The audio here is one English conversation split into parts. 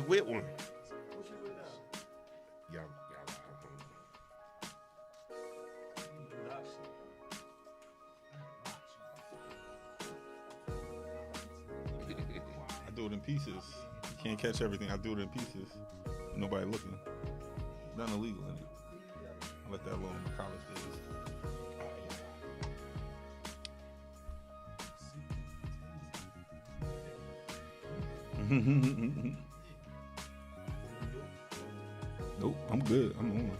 with one. Y'all. I do it in pieces. You can't catch everything. I do it in pieces. Nobody looking. Nothing illegal in it. I let that alone in my college days. Nope, I'm good. I'm on.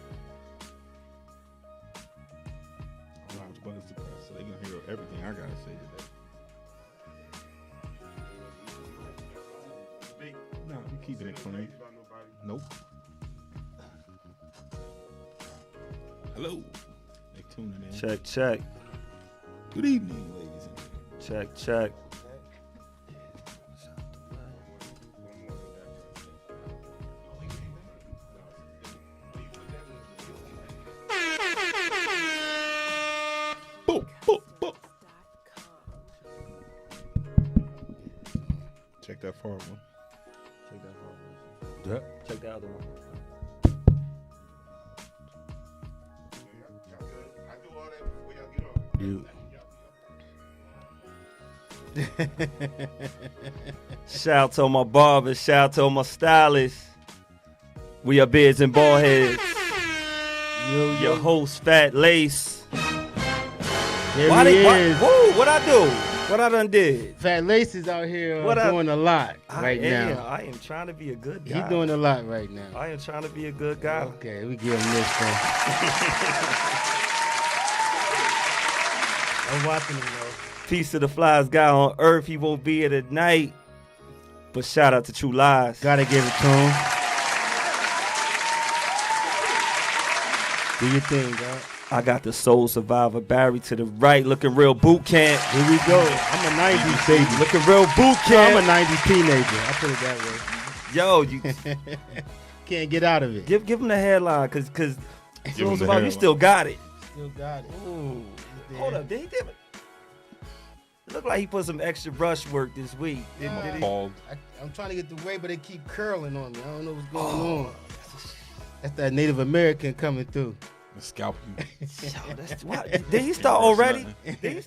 I don't know which buttons to press, so they gonna hear everything I gotta say today. No, I'm keeping it clean. Nope. Hello. They tuning in. Check. Good evening, ladies and gentlemen. Check. Boom, boom, boom. Check that far one. Check the other one. You. Shout out to my barbers. Shout out to my stylists. We are Beards N Baldheads. Your host, Fat Lace. There he is. What I do? What I done did? Fat Lace is out here doing a lot right now. I am trying to be a good guy. He's doing a lot right now. I am trying to be a good guy. Okay, we give him this thing. I'm watching him though. Peace to the flyest guy on earth. He won't be here tonight. But shout out to True Lies. Gotta give it to him. Do your thing, dog. I got the Soul Survivor Barry to the right, looking real boot camp. Here we go. I'm a 90s baby. Looking real boot camp. I'm a 90s teenager. I put it that way. Yo, you can't get out of it. Give him the headline, cause Soul Survivor, you headline. still got it. Still got it. Ooh. Hold up, did he give it? It looked like he put some extra brush work this week. Did he? Bald. I'm trying to get the way, but they keep curling on me. I don't know what's going on. That's that Native American coming through. Scalp you. Yo, that's what? Did he start already? Did he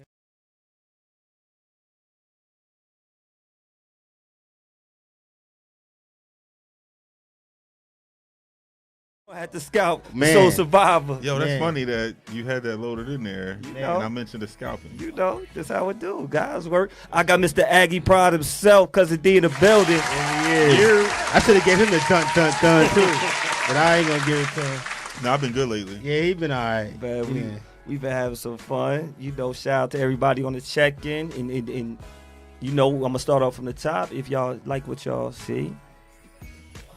had to scalp Man. Soul Survivor. Yo, that's Man. funny that you had that loaded in there. know. And I mentioned the scalping. You know, that's how it do. Guys work. I got Mr. Aggie Prod himself, Cousin D in the building. I should have gave him the dun too, but I ain't gonna give it to him. No, I've been good lately. Yeah, he been all right. Man, we've been having some fun. You know, shout out to everybody on the check-in. And you know, I'm going to start off from the top. If y'all like what y'all see,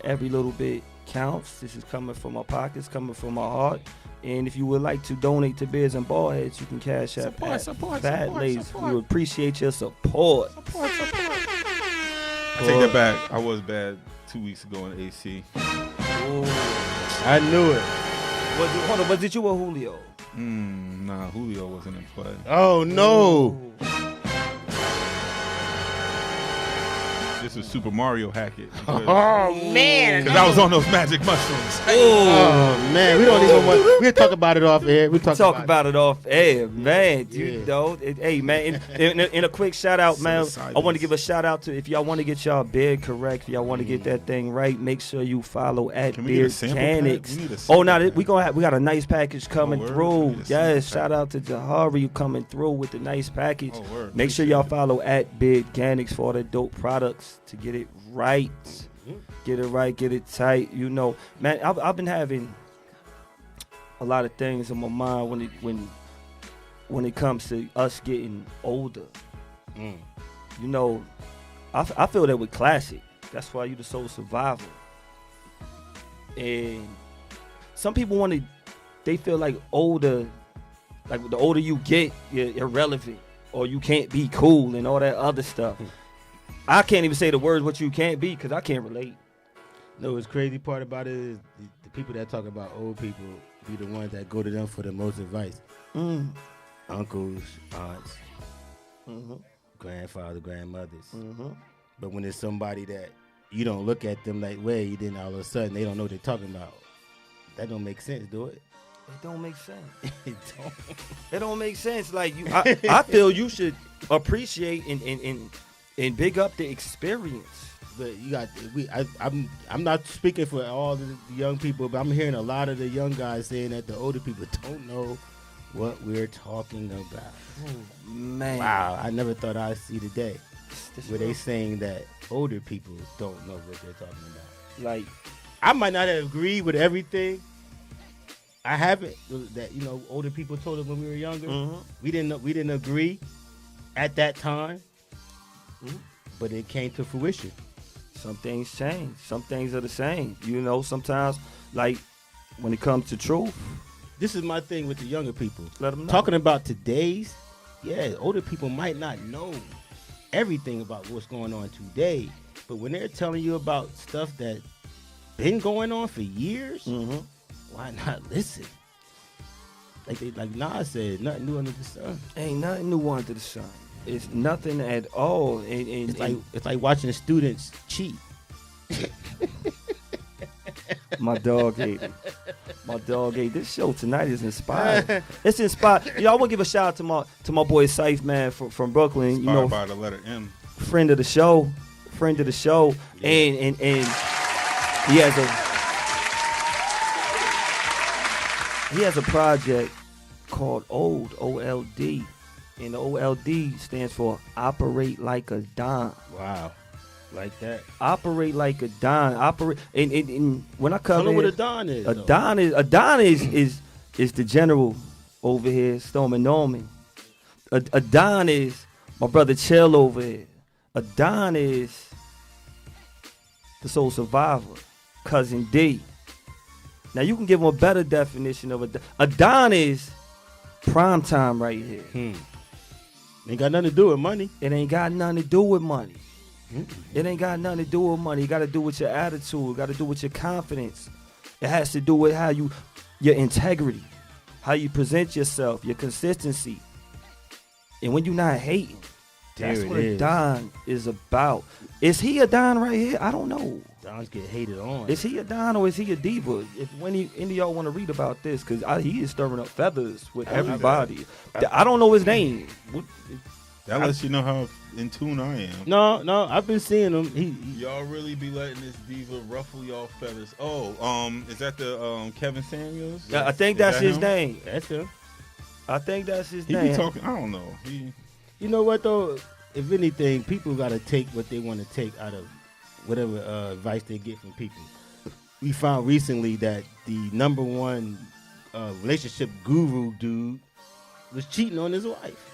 every little bit counts. This is coming from my pockets, coming from my heart. And if you would like to donate to Beards N Baldheads, you can cash out Fat Lace. We would appreciate your support. I take that back. I was bad 2 weeks ago in AC. Ooh. I knew it. Was it you or Julio? Nah, Julio wasn't in play. Oh no. This was Super Mario Hackett. Oh man. Because I was on those magic mushrooms. Oh man, we don't even want. We'll talk about it off air. We talk about it off air, man. Yeah. You know, hey man. In a quick shout out, man. I want to give a shout out to if y'all want to get y'all beard correct, if y'all want to get that thing right, make sure you follow at Beards Canics. Oh, now we got a nice package coming through. Yes, shout out to Jahari coming through with the nice package. Make sure y'all follow at Beards Canics for all the dope products to get it right. Get it right, get it tight. You know, man, I've been having a lot of things in my mind when it comes to us getting older. You know, I feel that with Classic. That's why you the Soul Survivor. And some people they feel like older, like the older you get, you're irrelevant or you can't be cool and all that other stuff. I can't even say the words what you can't be because I can't relate. No, what's crazy part about it is the people that talk about old people be the ones that go to them for the most advice. Uncles, aunts, grandfather, grandmothers. But when it's somebody that you don't look at them like way, then all of a sudden they don't know what they're talking about. That don't make sense, do it? It don't make sense. It don't. It don't make sense. Like I feel you should appreciate and big up the experience. But you got I'm not speaking for all the young people, but I'm hearing a lot of the young guys saying that the older people don't know what we're talking about. Oh, man. Wow, I never thought I'd see the day where they saying that older people don't know what they're talking about. Like, I might not have agreed with everything. I haven't. That older people told us when we were younger. mm-hmm. We didn't agree at that time, but it came to fruition. Some things change. Some things are the same. Sometimes, like, when it comes to truth. This is my thing with the younger people. Let them know. Talking about today's, older people might not know everything about what's going on today, but when they're telling you about stuff that's been going on for years, why not listen? Like Nas said, nothing new under the sun. Ain't nothing new under the sun. It's nothing at all. It's like watching students cheat. My dog ate it. My dog ate. This show tonight is inspired. It's inspired. I want to give a shout out to my boy Saif, man, from Brooklyn. Inspired by the letter M. Friend of the show. Yeah. And he has a project called OLD. And the OLD stands for Operate Like a Don. Wow. Like that. Operate like a Don. Operate and when I come in. Tell them what a Don is. A Don is the general over here, Stormin' Norman. A Don is my brother Chill over here. A Don is the soul survivor, Cousin D. Now you can give him a better definition of a Don. A Don is prime time right here. Ain't got nothing to do with money. It ain't got nothing to do with money. It ain't got nothing to do with money. It got to do with your attitude. It got to do with your confidence. It has to do with your integrity, how you present yourself, your consistency. And when you're not hating, that's what a Don is about. Is he a Don right here? I don't know. Dons get hated on. Is he a Don or is he a diva? If any of y'all want to read about this, because he is stirring up feathers with everybody. I don't know his name. That lets you know how in tune I am. No, I've been seeing him. Y'all really be letting this diva ruffle y'all feathers. Oh, is that the Kevin Samuels? Yeah, I think that's his name. That's him. I think that's his he name. Be talking. I don't know. You know what though? If anything, people got to take what they want to take out of whatever advice they get from people. We found recently that the number one relationship guru dude was cheating on his wife.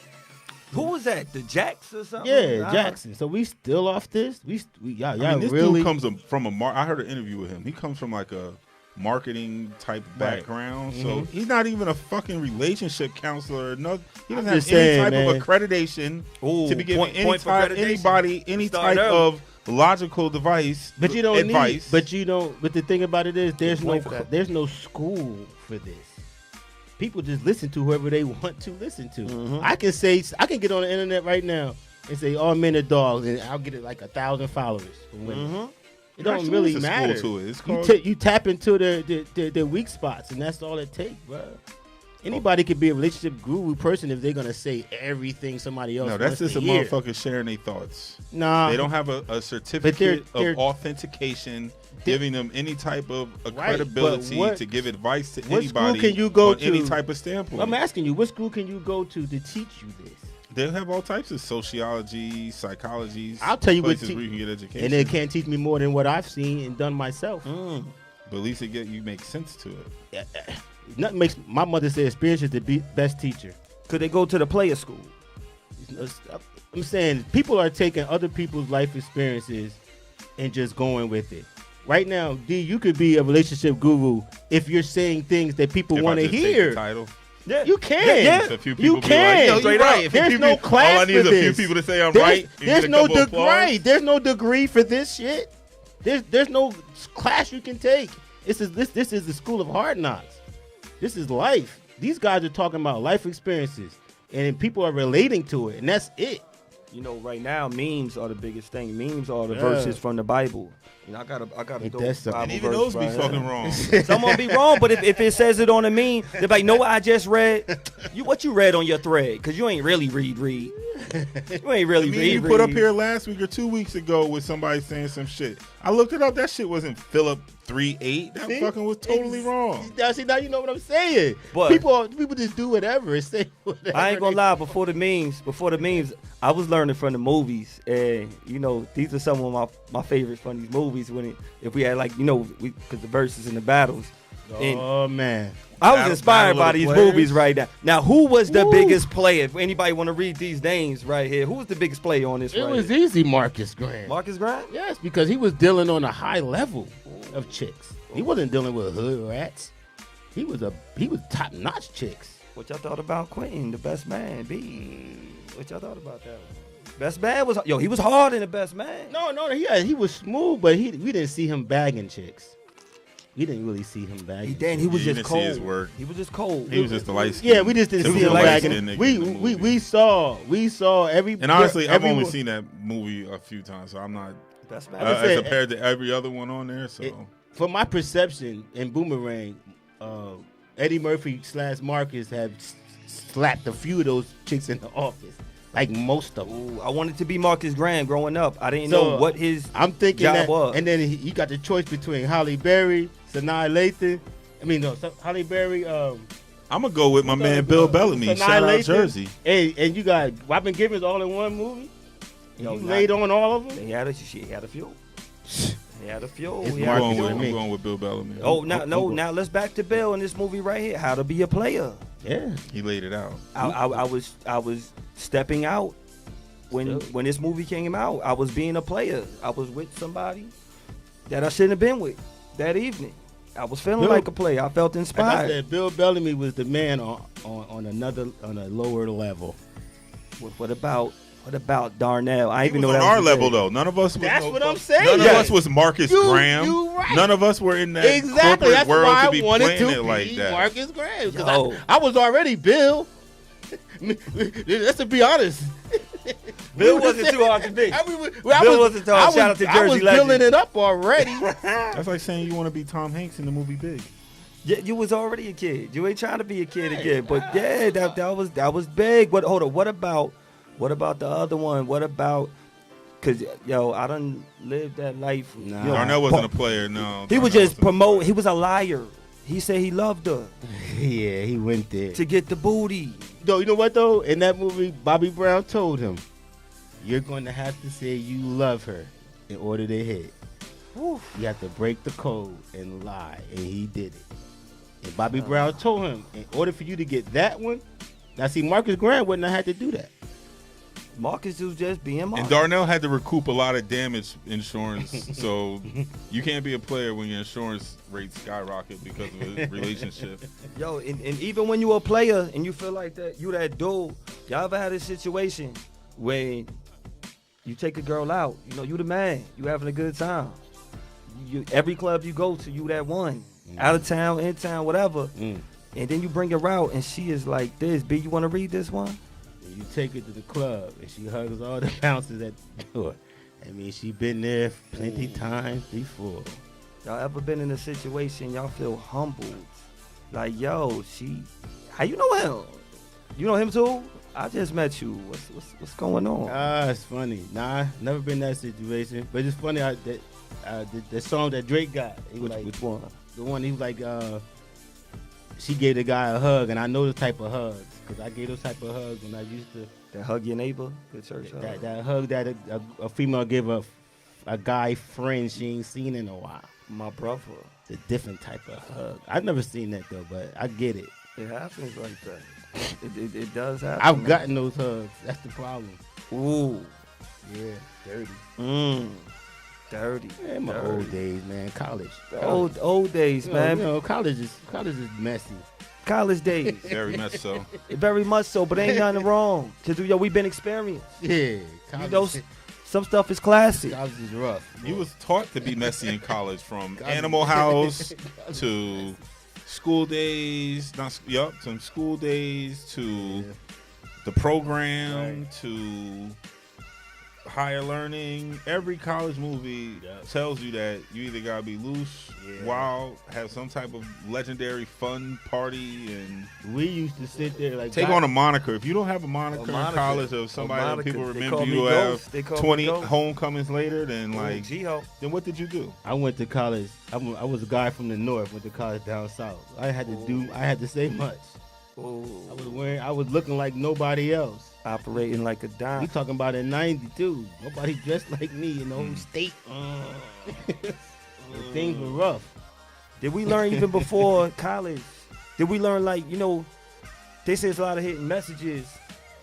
Who was that? The Jacks or something? Yeah, Jackson. So we still off this? Y'all this really? dude comes from I heard an interview with him. He comes from like a marketing type background. So he's not even a fucking relationship counselor. No, he doesn't have any type of accreditation to be giving anybody any type of logical device. But you don't advice. But the thing about it is there's no school for this. People just listen to whoever they want to listen to. I can get on the internet right now and say all men are dogs, and I'll get like 1,000 followers from women. It don't really matter. You tap into their weak spots, and that's all it takes, bro. Anybody could be a relationship guru person if they're gonna say everything somebody else. No, that's just a motherfucker sharing their thoughts. Nah, they don't have a certificate of authentication giving them any type of credibility to give advice to anybody. What school can you go to? Any type of standpoint. I'm asking you, what school can you go to teach you this? They have all types of sociology, psychology. I'll tell you places where you can get education, and they can't teach me more than what I've seen and done myself. But at least you make sense to it. Nothing makes my mother say experience is the best teacher. Could they go to the player school? I'm saying people are taking other people's life experiences and just going with it. Right now, D, you could be a relationship guru if you're saying things that people want to hear. Title. Yeah. You can. Yeah. You can. Like, you're right. There's no class all I need for is this. a few people to say I'm right. There's no degree. There's no degree for this shit. There's no class you can take. This is the school of hard knocks. This is life. These guys are talking about life experiences, and people are relating to it, and that's it. you know, right now memes are the biggest thing. Memes are the verses from the Bible. You know, I got a dope Bible and even those be fucking wrong. Someone be wrong, but if it says it on a meme, they're like, know what I just read? What you read on your thread? Because you ain't really read. You ain't really read. You put up here last week or 2 weeks ago with somebody saying some shit. I looked it up. That shit wasn't Philip 3:8. That fucking was totally wrong. See, now you know what I'm saying. But people just do whatever and say whatever. I ain't gonna lie. Before the memes, I was learning from the movies, and you know, these are some of my favorites from these movies. If we had like, you know, because the verses and the battles. Oh man, I was inspired by these movies right now. Now, who was the biggest player? If anybody want to read these names right here, who was the biggest player on this? It was easy, Marcus Grant. Marcus Grant? Yes, because he was dealing on a high level of chicks. He wasn't dealing with hood rats. He was top notch chicks. What y'all thought about Quentin, the best man? What y'all thought about that? Best man was he was hard in the best man. No, he was smooth, but we didn't see him bagging chicks. We didn't really see him bagging. He was just cold. See his work. He was just cold. He was just the light skin. Yeah, we just didn't see him bagging. We saw every. And honestly, I've only seen that movie a few times, so I'm not best man. as compared to every other one on there. So from my perception in Boomerang, Eddie Murphy / Marcus have slapped a few of those chicks in the office. Like most of them. Ooh, I wanted to be Marcus Graham growing up. I didn't know what his job was. And then he got the choice between Halle Berry, Sanaa Lathan. Halle Berry. I'm gonna go with my man Bill Bellamy. Shout out Jersey. Hey, and you got Robin Givens all in one movie. You laid on all of them. He had a few. He had a few. I'm going with Bill Bellamy. Oh, now let's back to Bill in this movie right here. How to Be a Player. Yeah, he laid it out. I was stepping out when this movie came out. I was being a player. I was with somebody that I shouldn't have been with that evening. I was feeling like a player. I felt inspired. Like I said, Bill Bellamy was the man on a lower level. What about Darnell? I even know that on our level though. None of us. That's what I'm saying. None of us was Marcus Graham. You right. None of us were in that exactly. That's world why to be I wanted playing to it like that. Marcus Graham. I was already Bill. Let's be honest. Bill wasn't too hard to be. Bill wasn't too hard. Shout out to Jersey Legend. I was building it up already. That's like saying you want to be Tom Hanks in the movie Big. Yeah, you was already a kid. You ain't trying to be a kid again. But yeah, that was big. Hold on. What about the other one? What about? Cause I done lived that life. Nah. Darnell wasn't a player. No, he was just promote. He was a liar. He said he loved her. Yeah, he went there to get the booty. Though you know what though? In that movie, Bobby Brown told him, "You're going to have to say you love her in order to hit. You have to break the code and lie," and he did it. And Bobby Brown told him, in order for you to get that one, now see, Marcus Grant wouldn't have had to do that. Marcus was just being Marcus. And Darnell had to recoup a lot of damage insurance, so you can't be a player when your insurance rates skyrocket because of a relationship. Yo, and even when you a player and you feel like that, you that dude, y'all ever had a situation where you take a girl out, you the man, you having a good time. Every club you go to, you that one. Out of town, in town, whatever. And then you bring her out and she is like this. B, you want to read this one? You take her to the club and she hugs all the bouncers at the door. I mean, she been there plenty times before. Y'all ever been in a situation y'all feel humbled? Like, yo, how you know him? You know him too? I just met you. What's going on? It's funny. Nah, never been in that situation. But it's funny the song that Drake got. Which one? The one he was like, she gave the guy a hug, and I know the type of hugs because I gave those type of hugs when I used to. That hug your neighbor, good church hug. That hug that a female give a guy friend she ain't seen in a while. My brother. It's a different type of hug. I've never seen that though, but I get it. It happens like that. It does happen. I've gotten those hugs. That's the problem. Ooh. Yeah, dirty. Dirty. Yeah, my old days, man. College. Old days, man. College is messy. College days. Very much so. Very much so, but ain't nothing wrong. Cause we've been experienced. Yeah. Some stuff is classic. College is rough. You was taught to be messy in college, from Animal House to school days. Some school days to the program to Higher Learning. Every college movie tells you that you either gotta be loose, wild, have some type of legendary fun party, and we used to sit there like take on a moniker. If you don't have a moniker in college of somebody that people remember you have 20 homecomings later, then like, then what did you do? I went to college. I was a guy from the north. Went to college down south. I had to say much. I was looking like nobody else. Operating like a dime. We talking about in '92. Nobody dressed like me in the whole state. Things were rough. Did we learn even before college? Did we learn they say there's a lot of hidden messages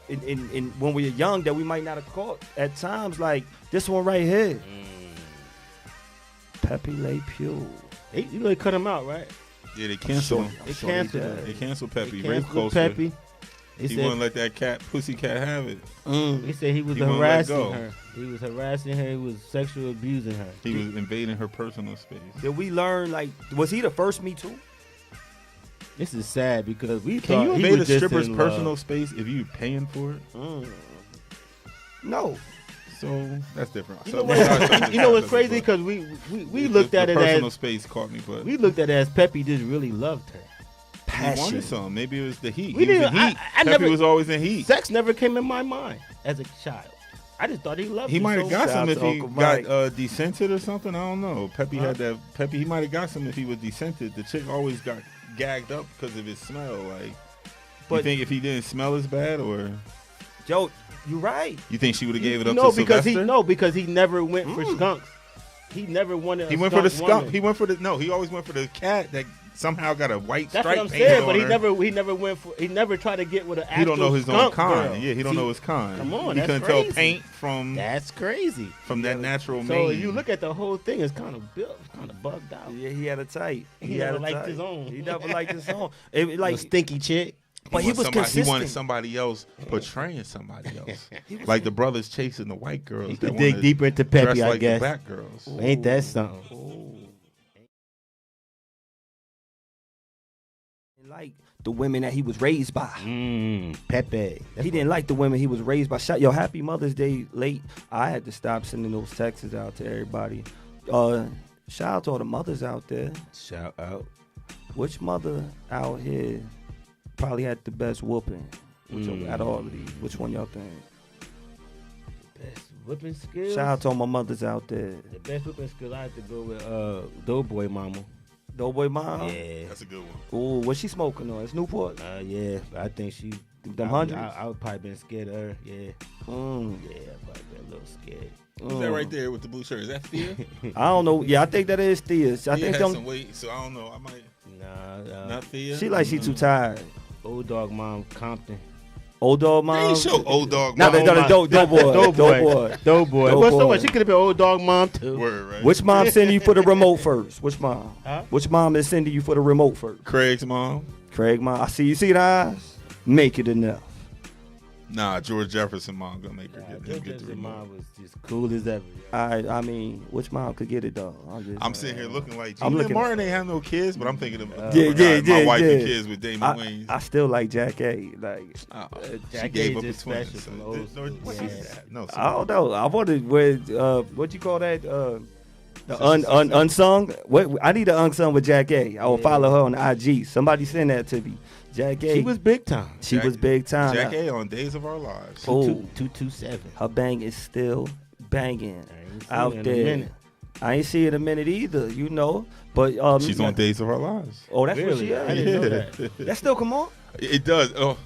in when we were young that we might not have caught at times, like this one right here. Pepe Le Pew. They cut him out, right? Yeah, they canceled him. They canceled Pepe. Rape culture. Pepe. He wouldn't let that pussycat have it. He said he was harassing her. He was harassing her. He was sexually abusing her. He was invading her personal space. Did we learn, was he the first Me Too? This is sad because Can you invade a stripper's personal space if you're paying for it? No. So that's different. You know what's crazy? Because we looked at it as personal space caught me, but we looked at it as Pepe just really loved her. Passion. He wanted some. Maybe it was the heat. Pepe was always in heat. Sex never came in my mind as a child. I just thought he loved. He might have got some if he got decented or something. I don't know. Pepe had that. Pepe, he might have got some if he was decented. The chick always got gagged up because of his smell. Like, but you think if he didn't smell as bad, or Joe, you're right. You think she would have gave it up to Sylvester? Because he never went for skunks. He never wanted. He went for the skunk. He went for the He always went for the cat that somehow got a white stripe. That's what I'm saying. But he never tried to get with an actual. He don't know his own kind. Girl. Yeah, he don't know his kind. Come on, he that's couldn't crazy. tell paint from. That's crazy. From that natural mane. So if you look at the whole thing, it's kind of built, kind of bugged out. Yeah, he had a type. He never liked his own. He never liked his own. Like stinky chick. But he was consistent. He wanted somebody else portraying somebody else, like the brothers chasing the white girls. He could dig deeper into Pepe, I like guess. The black girls. Ooh. Ain't that something? Like the women that he was raised by. Pepe. He didn't like the women he was raised by. Happy Mother's Day late. I had to stop sending those texts out to everybody. Shout out to all the mothers out there. Shout out. Which mother out here probably had the best whooping out of all of these? Which one y'all think? Best whooping skills? Shout out to all my mothers out there. The best whooping skill, I have to go with Doughboy Mama. Doughboy Mama? Yeah. That's a good one. Ooh, what's she smoking on? It's Newport? Yeah, I think she... Them hundreds? I would probably been scared of her, yeah. Yeah, I probably been a little scared. Who's that right there with the blue shirt? Is that Thea? I don't know. Yeah, I think that is Thea. I think had some weight, so I don't know. I might... Nah. Not Thea? She like she too tired. Old dog mom, Compton. Old dog mom? They ain't show old dog mom. No, Doughboy. Well, so what? She could have been old dog mom too. Word, right? Which mom sending you for the remote first? Which mom? Huh? Which mom is sending you for the remote first? Craig's mom. Craig mom. I see you see the eyes? Make it enough. Nah, George Jefferson mom gonna make her get the remote. Jefferson mom was just cool as ever. I mean, which mom could get it though? I'm sitting here looking like Gina Martin ain't have no kids, but I'm thinking of my wife and kids with Damon Wayans. I still like Jack A. Like she gave up the twins. No, I don't know. I wondered what you call that? The unsung. What I need an unsung with Jack A. I will follow her on IG. Somebody send that to me. Jack A. She was big time. She was big time. Jack A. on Days of Our Lives. 227. Her bang is still banging out there. I ain't see it in a minute either, you know. But she's on Days of Our Lives. Oh, that's what she is. I didn't know that. That still come on? It does. Do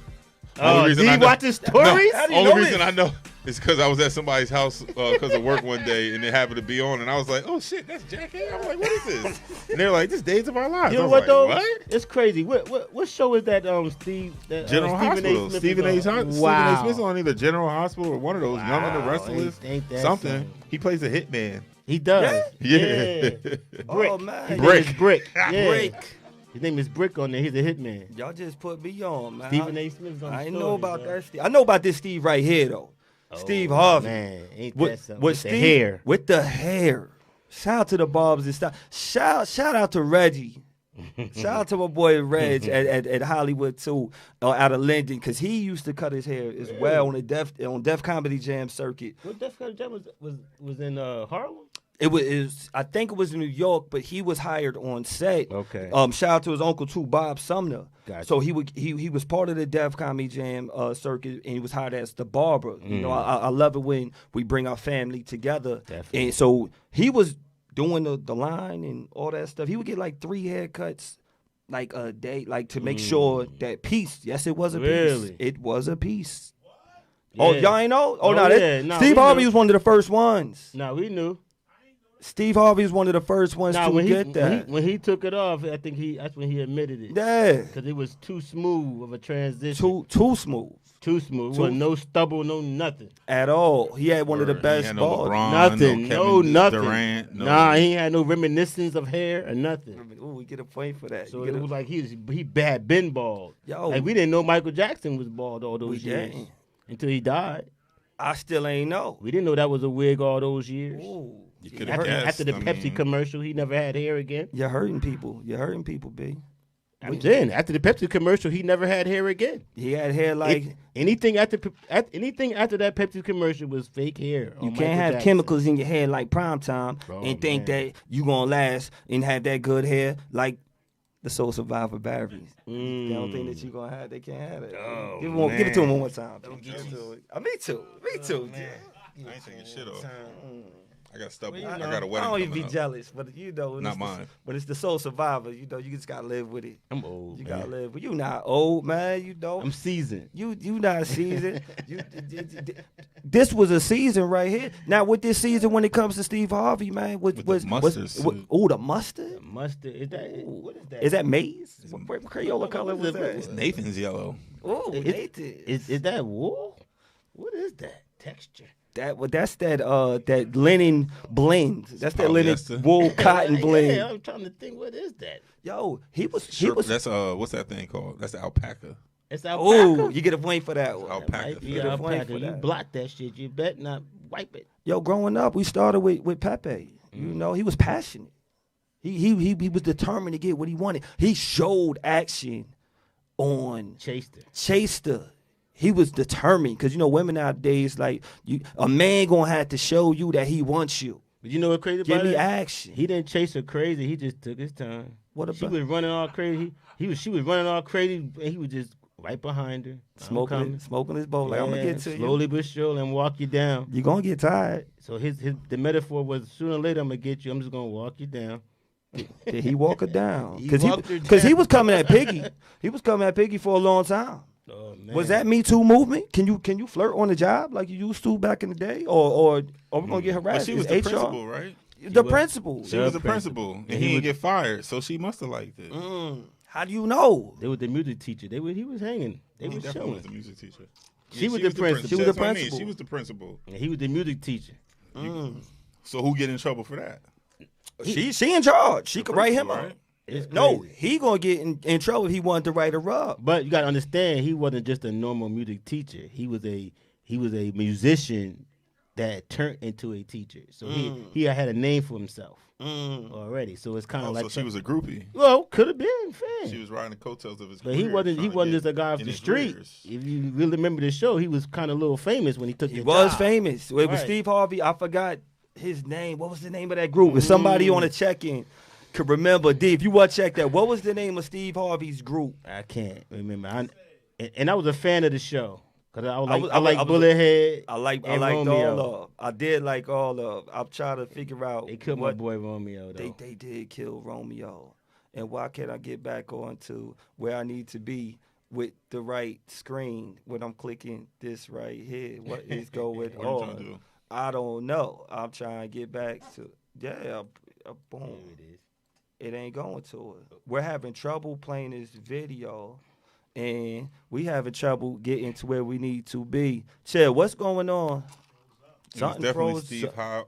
you watch the stories? No, only reason I know is because I was at somebody's house because of work one day, and it happened to be on, and I was like, "Oh shit, that's Jack A." I'm like, "What is this?" And they're like, "This Days of Our Lives." You know what though? What? It's crazy. What show is that? Steve. General Hospital. Stephen A. Smith on either General Hospital or one of those. Young and the Restless. Something. He plays a hitman. He does. Yeah. Brick. Oh man. Brick. Yeah. Brick. His name is Brick on there. He's a hitman. Y'all just put me on, man. Stephen A. Smith's on the I story, know about that Steve. I know about this Steve right here, though. Steve Harvey. Man, ain't that something? With Steve, the hair. With the hair. Shout out to the Barbs and stuff. Shout out to Reggie. Shout out to my boy Reg at Hollywood too, out of Linden, because he used to cut his hair as well on the Def Comedy Jam circuit. What Def Comedy Jam was in Harlem? It was I think it was in New York, but he was hired on set. Okay. Shout out to his uncle too, Bob Sumner. Gotcha. So he was part of the Def Comedy Jam circuit, and he was hired as the barber. You know, I love it when we bring our family together. Definitely. And so he was doing the line and all that stuff. He would get like 3 haircuts like a day, like to make sure that piece. Yes, it was a piece. It was a piece. Yeah. Oh, y'all ain't know? Oh, no. Steve Harvey was one of the first ones. No, we knew. Steve Harvey was one of the first ones to get that. When he took it off, I think that's when he admitted it. Yeah. Because it was too smooth of a transition. Too smooth. Too smooth. No stubble, no nothing. At all. He had one of the best balls. Nothing. Nothing. Durant, Nah, he had no reminiscence of hair or nothing. Ooh, we get a point for that. So it was like he had been bald. Yo. Like we didn't know Michael Jackson was bald all those years. Until he died. I still ain't know. We didn't know that was a wig all those years. Ooh. After the Pepsi commercial, he never had hair again. You're hurting people, B. I'm saying, after the Pepsi commercial, he never had hair again. He had hair like anything after that Pepsi commercial was fake hair. You can't have chemicals in your hair like prime time and think that you gonna last and have that good hair like the Soul Survivor Barry. They don't think that you gonna have. They can't have it. Oh, give it to him one more time. Me too. Me too. I ain't taking shit off. I got stubble. Well, I got a wedding. I don't even be up. jealous, but you know, not mine. But it's the Soul Survivor. You know, you just gotta live with it. I'm old. You gotta live. But you not old, man. You know. I'm seasoned. You not seasoned. This was a season right here. Now with this season, when it comes to Steve Harvey, man, the mustard. The mustard. The mustard. Is that what is that? Is that maize? What Crayola color was that? It's Nathan's yellow. Oh, Nathan. Is that wool? What is that texture? That's that linen blend. That's that linen wool cotton blend. Yeah, I'm trying to think. What is that? Yo, he was. That's what's that thing called? That's the alpaca. It's alpaca. Oh, you get a point for that one. Alpaca. You block that shit. You bet not wipe it. Yo, growing up, we started with Pepe. You know, he was passionate. He was determined to get what he wanted. He showed action on Chaster. He was determined because, you know, women nowadays, like, a man going to have to show you that he wants you. But you know what crazy about it? Give me action. He didn't chase her crazy. He just took his time. What about? She was running all crazy. She was running all crazy, and he was just right behind her. Smoking his bowl. Like, I'm going to get to you. Slowly but surely and walk you down. You're going to get tired. So the metaphor was, sooner or later, I'm going to get you. I'm just going to walk you down. Did he walk her down? Because he was coming at Piggy. He was coming at Piggy for a long time. Oh, was that Me Too movement? Can you flirt on the job like you used to back in the day, or are we gonna get harassed? But she was the principal, right? The principal. She was the principal, and he didn't get fired, so she must have liked it. How do you know? They were the music teacher. He was hanging. They were showing. Was the music teacher. She was the principal. She was the principal. She was the principal. And he was the music teacher. So who get in trouble for that? She in charge. She could write him up. No, he gonna get in trouble if he wanted to write her up. But you gotta understand, he wasn't just a normal music teacher. He was a musician that turned into a teacher. So he had a name for himself already. So it's kind of like. So she was a groupie. Well, could have been fan. She was riding the coattails of his. But he wasn't just a guy off the street. If you really remember the show, he was kind of a little famous when he took. He was famous. It was Steve Harvey. I forgot his name. What was the name of that group? If somebody on a check-in could remember, D, if you want to check that, what was the name of Steve Harvey's group? I can't remember. And I was a fan of the show because I like Bullethead. I liked all of. I did like all of. I'm trying to figure out. They killed my boy Romeo though. They did kill Romeo. And why can't I get back on to where I need to be with the right screen when I'm clicking this right here? What is going on? I don't know. I'm trying to get back to boom. There it is. It ain't going to it. We're having trouble playing this video, and we having trouble getting to where we need to be. Chill, what's going on? It was definitely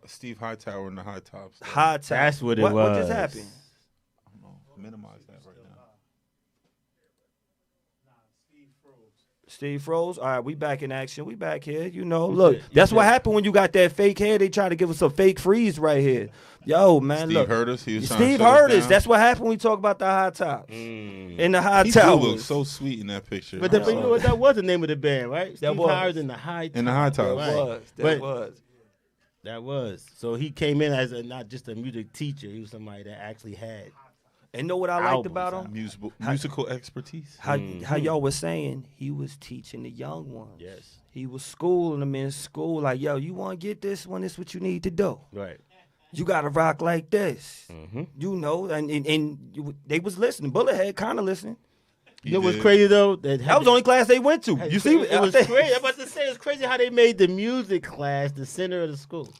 Steve Hightower in the high tops. High tops. That's what it was. What just happened? I don't know. Minimize that right now. Steve froze. All right, we back in action. We back here. You know, look, that's what happened when you got that fake hair. They try to give us a fake freeze right here. Yo, man, Steve look. heard us. He was Steve heard us. That's what happened when we talk about the high tops. In the high towers. He looked so sweet in that picture. But you know what? That was the name of the band, right? That Steve was. Howard in the high tops. In the high tops. That was. So he came in as not just a music teacher. He was somebody that actually had. And know what I liked about him? Musical expertise. How y'all was saying he was teaching the young ones. Yes. He was schooling them in school. Like, yo, you want to get this one? This is what you need to do. Right. You got to rock like this. You know, and they was listening. Bullethead kind of listening. You know what's crazy, though? That was the only class they went to. You see? It was crazy. I'm about to say, it's crazy how they made the music class the center of the school.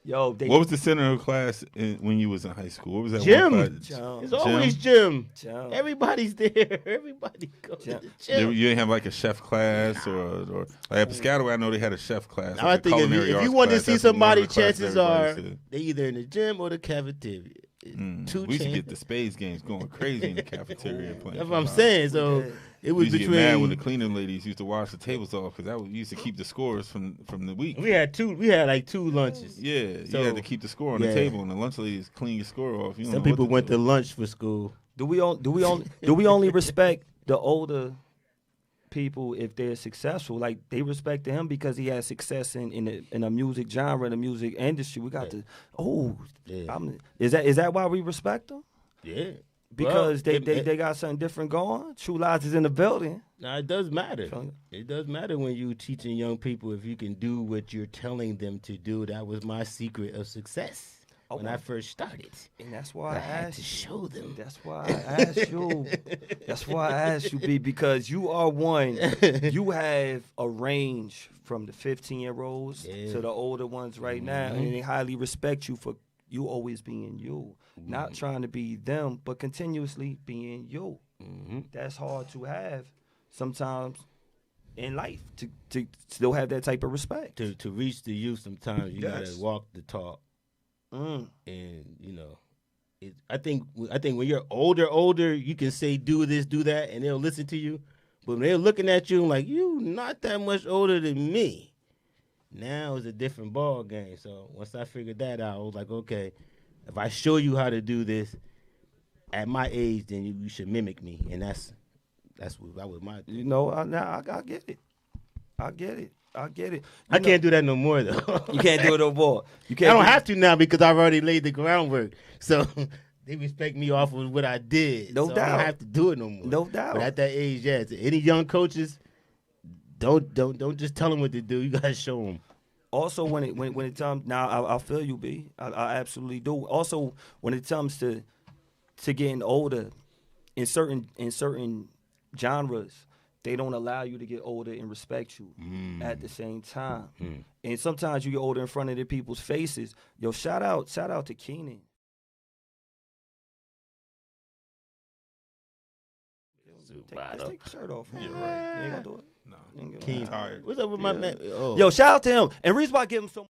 Yo, what was the center of class when you was in high school? What was that? Gym. Gym. It's always gym. Everybody's there. Everybody goes to the gym. You didn't have like a chef class or like at Piscataway, I know they had a chef class. I think if you want to see somebody, chances are they either in the gym or the cafeteria. We used to get the spades games going crazy in the cafeteria. Playing That's what I'm saying. So it was between. Get mad when the cleaning ladies used to wash the tables off because we used to keep the scores from the week. We had like 2 lunches. Yeah, so, you had to keep the score on the table, and the lunch ladies clean your score off. Some people went to lunch for school. Do we only respect the older people if they're successful? Like they respect him because he has success in a music genre, in the music industry. We got is that why we respect them? Yeah. Because they got something different going. True Lies is in the building. Now, it does matter. It does matter when you're teaching young people if you can do what you're telling them to do. That was my secret of success when I first started. And that's why I had to show them. That's why I asked you. That's why I asked you, B, because you are one. You have a range from the 15-year-olds to the older ones right now, and they highly respect you for you always being you. Not trying to be them, but continuously being you. That's hard to have sometimes in life to still have that type of respect. To reach the youth, sometimes you gotta walk the talk. And I think when you're older, you can say do this, do that, and they'll listen to you. But when they're looking at you like you not that much older than me, now it's a different ball game. So once I figured that out, I was like, okay. If I show you how to do this at my age, then you should mimic me, and that was my. You know, I get it. I get it. I can't do that no more though. You can't do it no more. I don't have to now because I've already laid the groundwork. So they respect me off of what I did. No doubt. I don't have to do it no more. No doubt. But at that age, yes. Any young coaches, don't just tell them what to do. You gotta show them. Also, when it comes now, I feel you, B. I absolutely do. Also, when it comes to getting older, in certain genres, they don't allow you to get older and respect you at the same time. And sometimes you get older in front of the people's faces. Yo, shout out to Keenan. Let's take the shirt off. Yeah, right. You ain't gonna do it. No, Keenan. tired. What's up with my man? Oh. Yo, shout out to him. And the reason why I give him so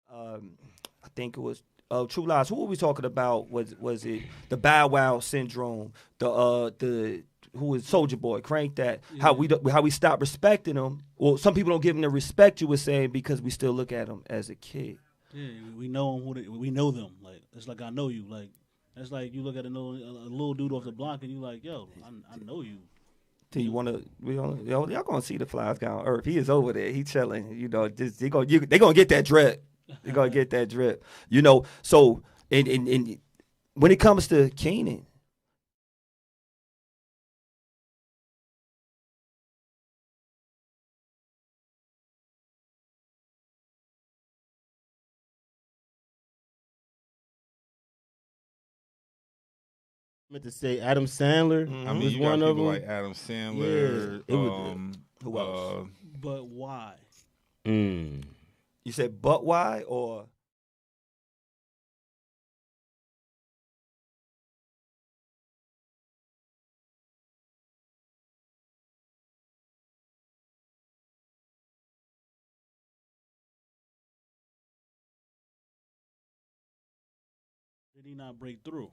I think it was True Lies. Who were we talking about? Was it the Bow Wow syndrome? The who was Soulja Boy? Crank that. Yeah. How we stop respecting them. Well, some people don't give him the respect you were saying because we still look at him as a kid. Yeah, we know them. We know them. Like it's like I know you. Like that's like you look at a little dude off the block and you like, yo, I know you. Do you want to? Y'all gonna see the flies guy on Earth. He is over there. He chilling. You know, they gonna get that drip. They're gonna get that drip. You know. So and when it comes to Keenan. Meant to say Adam Sandler. I mean, you got people like Adam Sandler. Yeah. Who else? But why? You said, but why, or? Did he not break through?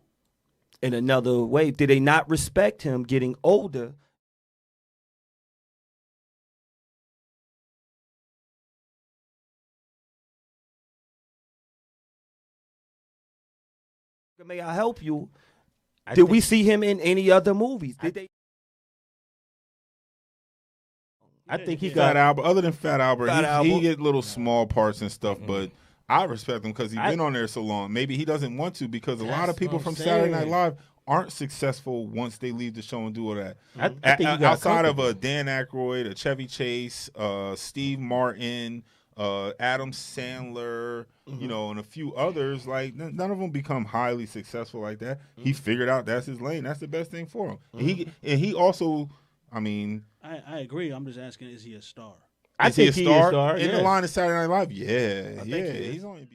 In another way, did they not respect him getting older May I help you? Did we see him in any other movies? Did they? I think he Fat got Albert. Other than Fat Albert, Fat he get little small parts and stuff, but I respect him because he's I- been on there so long. Maybe he doesn't want to because a lot That's of people what I'm from Saturday Night saying. Live aren't successful once they leave the show and do all that. I think he got Outside of comfortable. Dan Aykroyd, a Chevy Chase, Steve Martin, Adam Sandler, you know, and a few others, like none of them become highly successful like that. He figured out that's his lane. That's the best thing for him. And he also, I mean, I agree. I'm just asking, is he a star? I is he think a he star? is a star. In the yes. line of Saturday Night Live? Yeah, I think yeah. he is. He's only.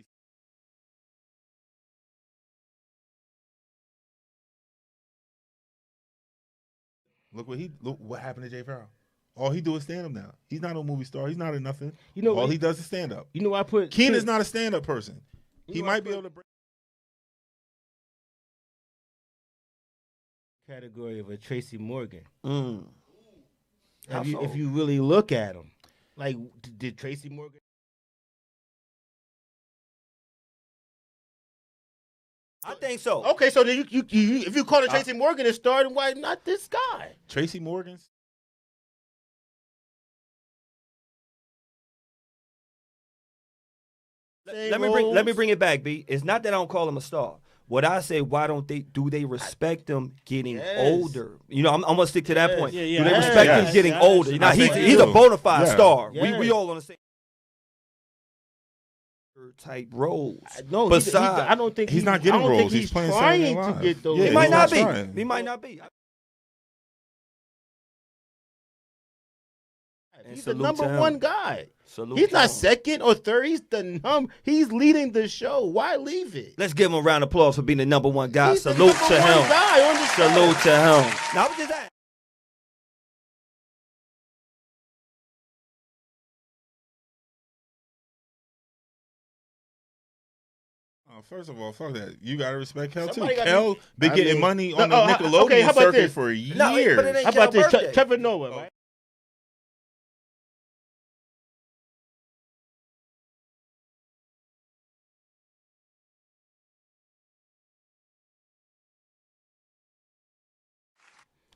Look what happened to Jay Farrell. All he do is stand up now. He's not a movie star. He's not a nothing. You know all what- he does is stand up. You know, I put Keenan's not a stand up person. He know, might be able to. category of a Tracy Morgan. How so? If you really look at him, like did Tracy Morgan? I think so. Okay, so then you if you call it Tracy Morgan a star, then why not this guy? Tracy Morgan's. Let me bring it back, B. It's not that I don't call him a star. What I say, why don't they respect him getting Yes. older? You know, I'm gonna stick to that point. Yeah, Do yeah. they Yes. respect Yes. him getting Yes. older? Now I think he's they a do. bona fide Yeah. star. Yes. We all on the same type roles. No, Besides, I don't think He's not getting I don't roles. think He's he's playing Saturday trying Night to Live. get those. Yeah, he he's might not not be. trying. He might not be. He's the salute number to him. one guy. Salute He's to not him. second or third. He's leading the show. Why leave it? Let's give him a round of applause for being the number one guy. He's the Salute number to one him. guy on the show. Salute to him. Now, I was just asking. First of all, fuck that. You gotta respect Kel too. Somebody gotta Kel be- been I getting mean- money No, on the oh, Nickelodeon okay, how about circuit this? for years. No, but it ain't How about Kel's this? birthday. Trevor Noah, right?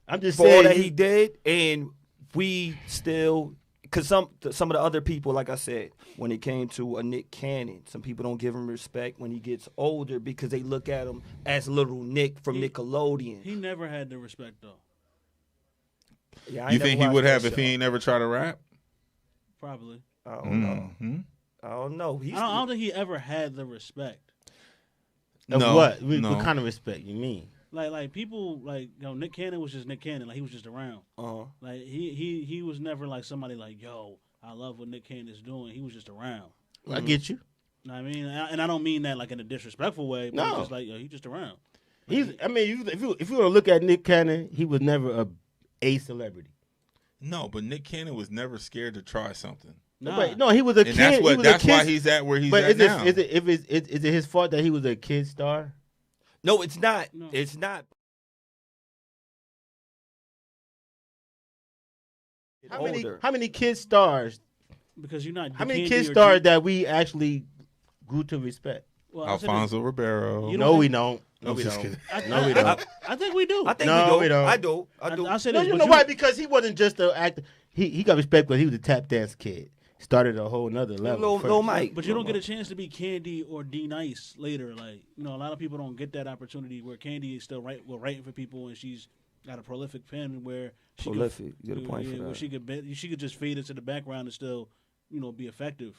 I'm just For all saying that he did, and we still, because some of the other people, like I said, when it came to a Nick Cannon, some people don't give him respect when he gets older because they look at him as little Nick from Nickelodeon. He never had the respect though. Yeah, I You ain't think never he would watched have that if he show. ain't never tried to rap? Probably. I don't know. Mm-hmm. I don't know. He's I don't think he ever had the respect. of No, what? no. What kind of respect you mean? Like people like Nick Cannon was just Nick Cannon. Like he was just around. Like he was never like somebody like yo. I love what Nick Cannon is doing. He was just around. I get you. Know what I mean, and I don't mean that like in a disrespectful way. But No. it's just like yo, he's just around. I mean, if you want to look at Nick Cannon, he was never a celebrity. No, but Nick Cannon was never scared to try something. Nah. But no, he was a And kid. that's he what was that's a kid. why he's at where he's But at now. is it his fault that he was a kid star? No, it's not. No. It's not. How many kid stars? because you're not. How you many can't kid do your stars dream- that we actually grew to respect? Well, I said Alfonso Ribeiro. You No, don't we think- don't. No, I'm we just don't. kidding. No, we don't. I think we do. I think No, we do. we don't. I do. I do. I said No, this, you but know why? Because he wasn't just an actor. He got respect because he was a tap dance kid. Started a whole nother level. Little Mike. But you don't get a chance to be Candy or D Nice later. Like a lot of people don't get that opportunity where Candy is still writing for people, and she's got a prolific pen where she Prolific. You get a point yeah, for where that. she could just fade into the background and still be effective.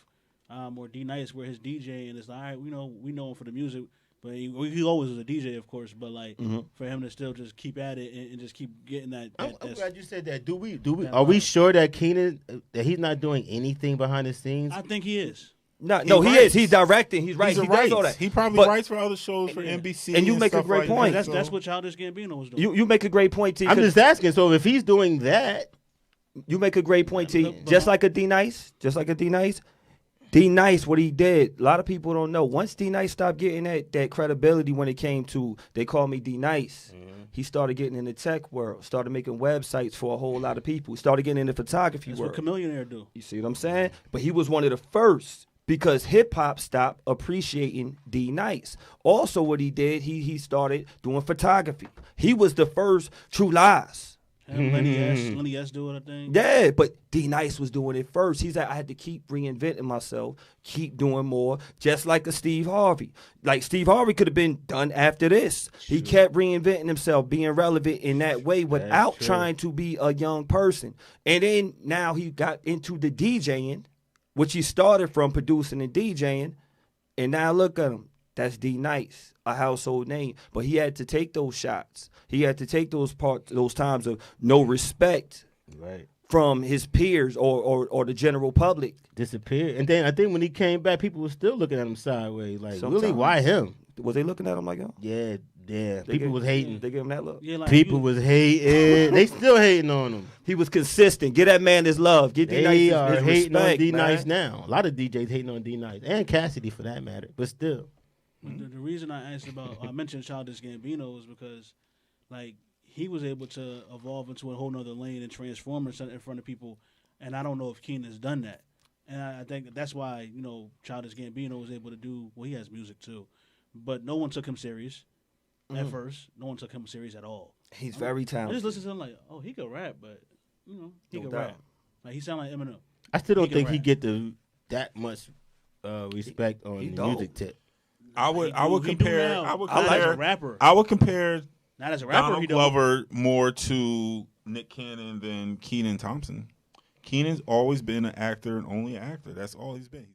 Or D Nice where his DJ and it's like, all right, we know him for the music, but he always was a DJ, of course. But like for him to still just keep at it and just keep getting that. I'm that's- glad you said that. Do we? That Are we vibe. sure that Keenan that he's not doing anything behind the scenes? I think he is. No, He he writes. is. He's directing. He's right. He's a He does all writes. that. He probably But writes for other shows for Yeah. NBC. And you make a stuff great like point. that, That's so- what Childish Gambino was doing. You make a great point, T. I'm 'cause just asking. So if he's doing that, you make a great point, T. But- Just like a D Nice. D Nice, what he did, a lot of people don't know. Once D Nice stopped getting that credibility when it came to they call me D Nice, he started getting in the tech world, started making websites for a whole lot of people, started getting in the photography That's world. what Chameleonaire do. You see what I'm saying? But he was one of the first because hip hop stopped appreciating D Nice. Also, what he did, he started doing photography. He was the first True Lies. Lenny S do it, I think. Yeah, but D Nice was doing it first. He's like, I had to keep reinventing myself, keep doing more, just like a Steve Harvey. Like Steve Harvey could have been done after this. He kept reinventing himself, being relevant in that way without trying to be a young person. And then now he got into the DJing, which he started from producing and DJing, and now look at him. That's D Nice, a household name. But he had to take those shots. He had to take those times of no respect from his peers or the general public. Disappeared. And then I think when he came back, people were still looking at him sideways. Like, sometimes, really, why him? Was they looking at him like him? Yeah. People was hating. They gave him that look. Yeah, like people was hating. They still hating on him. He was consistent. Give that man his love. Give D Nice his respect. They hating on D Nice now. A lot of DJs hating on D Nice and Cassidy for that matter. But still. The reason I asked about, I mentioned Childish Gambino is because, like, he was able to evolve into a whole nother lane and transform himself in front of people, and I don't know if Keenan's done that. And I think that's why, Childish Gambino was able to do, well, he has music too, but no one took him serious at first. No one took him serious at all. He's very I talented. just listened to him like, oh, he could rap, but, he could rap. Like, he sound like Eminem. I still don't think he get that much respect on the music tip. I would compare not as a rapper, Donald Glover more to Nick Cannon than Kenan Thompson. Kenan's always been an actor and only an actor. That's all he's been.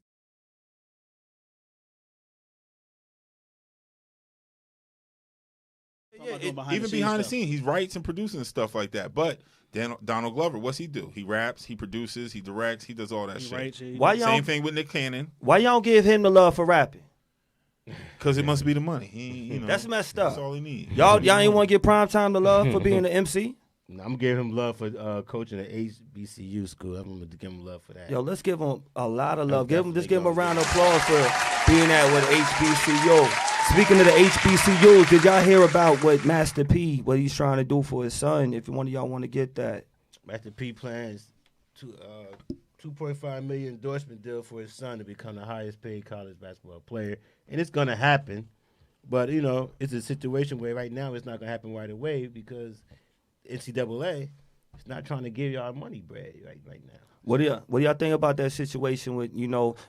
Even behind the scenes, he writes and produces and stuff like that. But Donald Glover, what's he do? He raps, he produces, he directs, he does all that shit. Same thing with Nick Cannon. Why y'all give him the love for rapping? Because it must be the money. That's messed up. That's all he needs. Y'all ain't want to give Primetime the love for being the MC? I'm going to give him love for coaching at HBCU school. I'm going to give him love for that. Yo, let's give him a lot of love. Give him a round of applause for being at with HBCU. Speaking of the HBCUs, did y'all hear about what Master P, what he's trying to do for his son? If one of y'all want to get that. Master P plans to $2.5 million endorsement deal for his son to become the highest paid college basketball player. And it's going to happen. But, it's a situation where right now it's not going to happen right away because NCAA is not trying to give y'all money bread right now. What do y'all think about that situation with,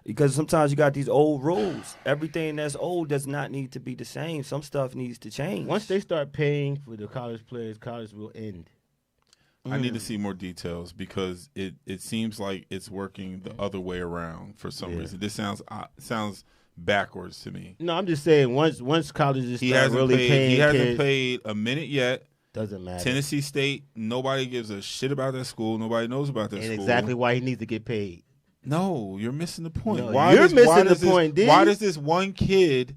because sometimes you got these old rules. Everything that's old does not need to be the same. Some stuff needs to change. Once they start paying for the college players, college will end. I need to see more details because it seems like it's working the other way around for some reason. This sounds backwards to me. No, I'm just saying once colleges start really paying, he hasn't paid a minute yet. Doesn't matter. Tennessee State, nobody gives a shit about that school. Nobody knows about that school. And exactly why he needs to get paid. No, you're missing the point. No, you're missing the point, dude. Why does this one kid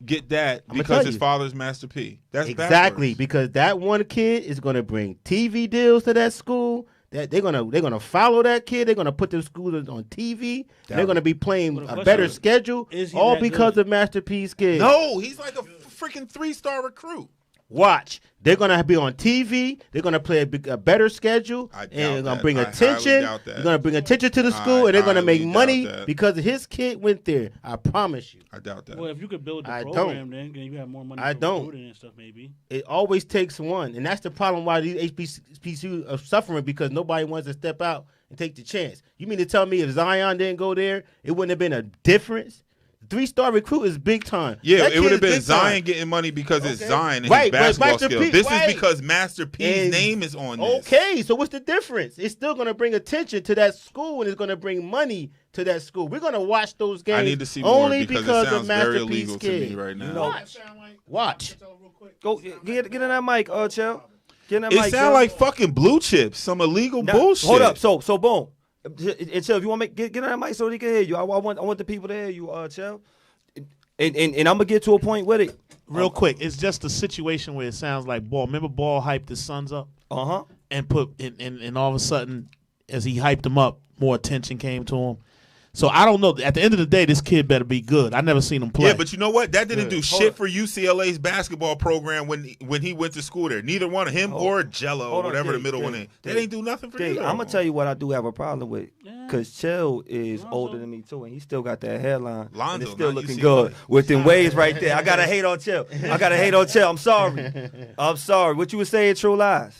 get that because his father's Master P? That's exactly backwards. Because that one kid is going to bring TV deals to that school. That they're gonna follow that kid. They're gonna put their schools on TV. They're gonna be playing a better schedule, all because of Master P's kid. No, he's like a freaking 3-star recruit. Watch. They're going to be on TV. They're going to play a better schedule. And they're going to bring attention. They're going to bring attention to the school, and they're going to make money because his kid went there. I promise you. I doubt that. Well, if you could build the program, then you have more money for recruiting and stuff, maybe. It always takes one. And that's the problem why these HBCUs are suffering because nobody wants to step out and take the chance. You mean to tell me if Zion didn't go there, it wouldn't have been a difference? 3-star recruit is big time. Yeah, it would have been Zion getting money because it's Zion and his basketball skills. This is because Master P's name is on this. Okay, so what's the difference? It's still going to bring attention to that school and it's going to bring money to that school. We're going to watch those games. I need to see more only because it sounds of Master very P's illegal kid. to me right now. Watch. Go get in that mic, Chell. Get in that mic. It sounds like fucking blue chips, some illegal bullshit. Hold up, so boom. And Chell, if you want to get in that mic so they can hear you, I want the people to hear you, Chell. And I'm gonna get to a point with it real quick. It's just a situation where it sounds like Ball. Remember, Ball hyped his sons up, and put and all of a sudden, as he hyped them up, more attention came to him. So I don't know. At the end of the day, this kid better be good. I never seen him play. Yeah, but you know what? That didn't do shit for UCLA's basketball program when he went to school there. Neither one of him or Jello or whatever the middle one is. They didn't do nothing for you. I'm gonna tell you what I do have a problem with, because Chill is older than me too, and he still got that hairline. Lonzo, and it's still looking good with them waves right there. I gotta hate on Chill. I'm sorry. What you were saying, True Lies?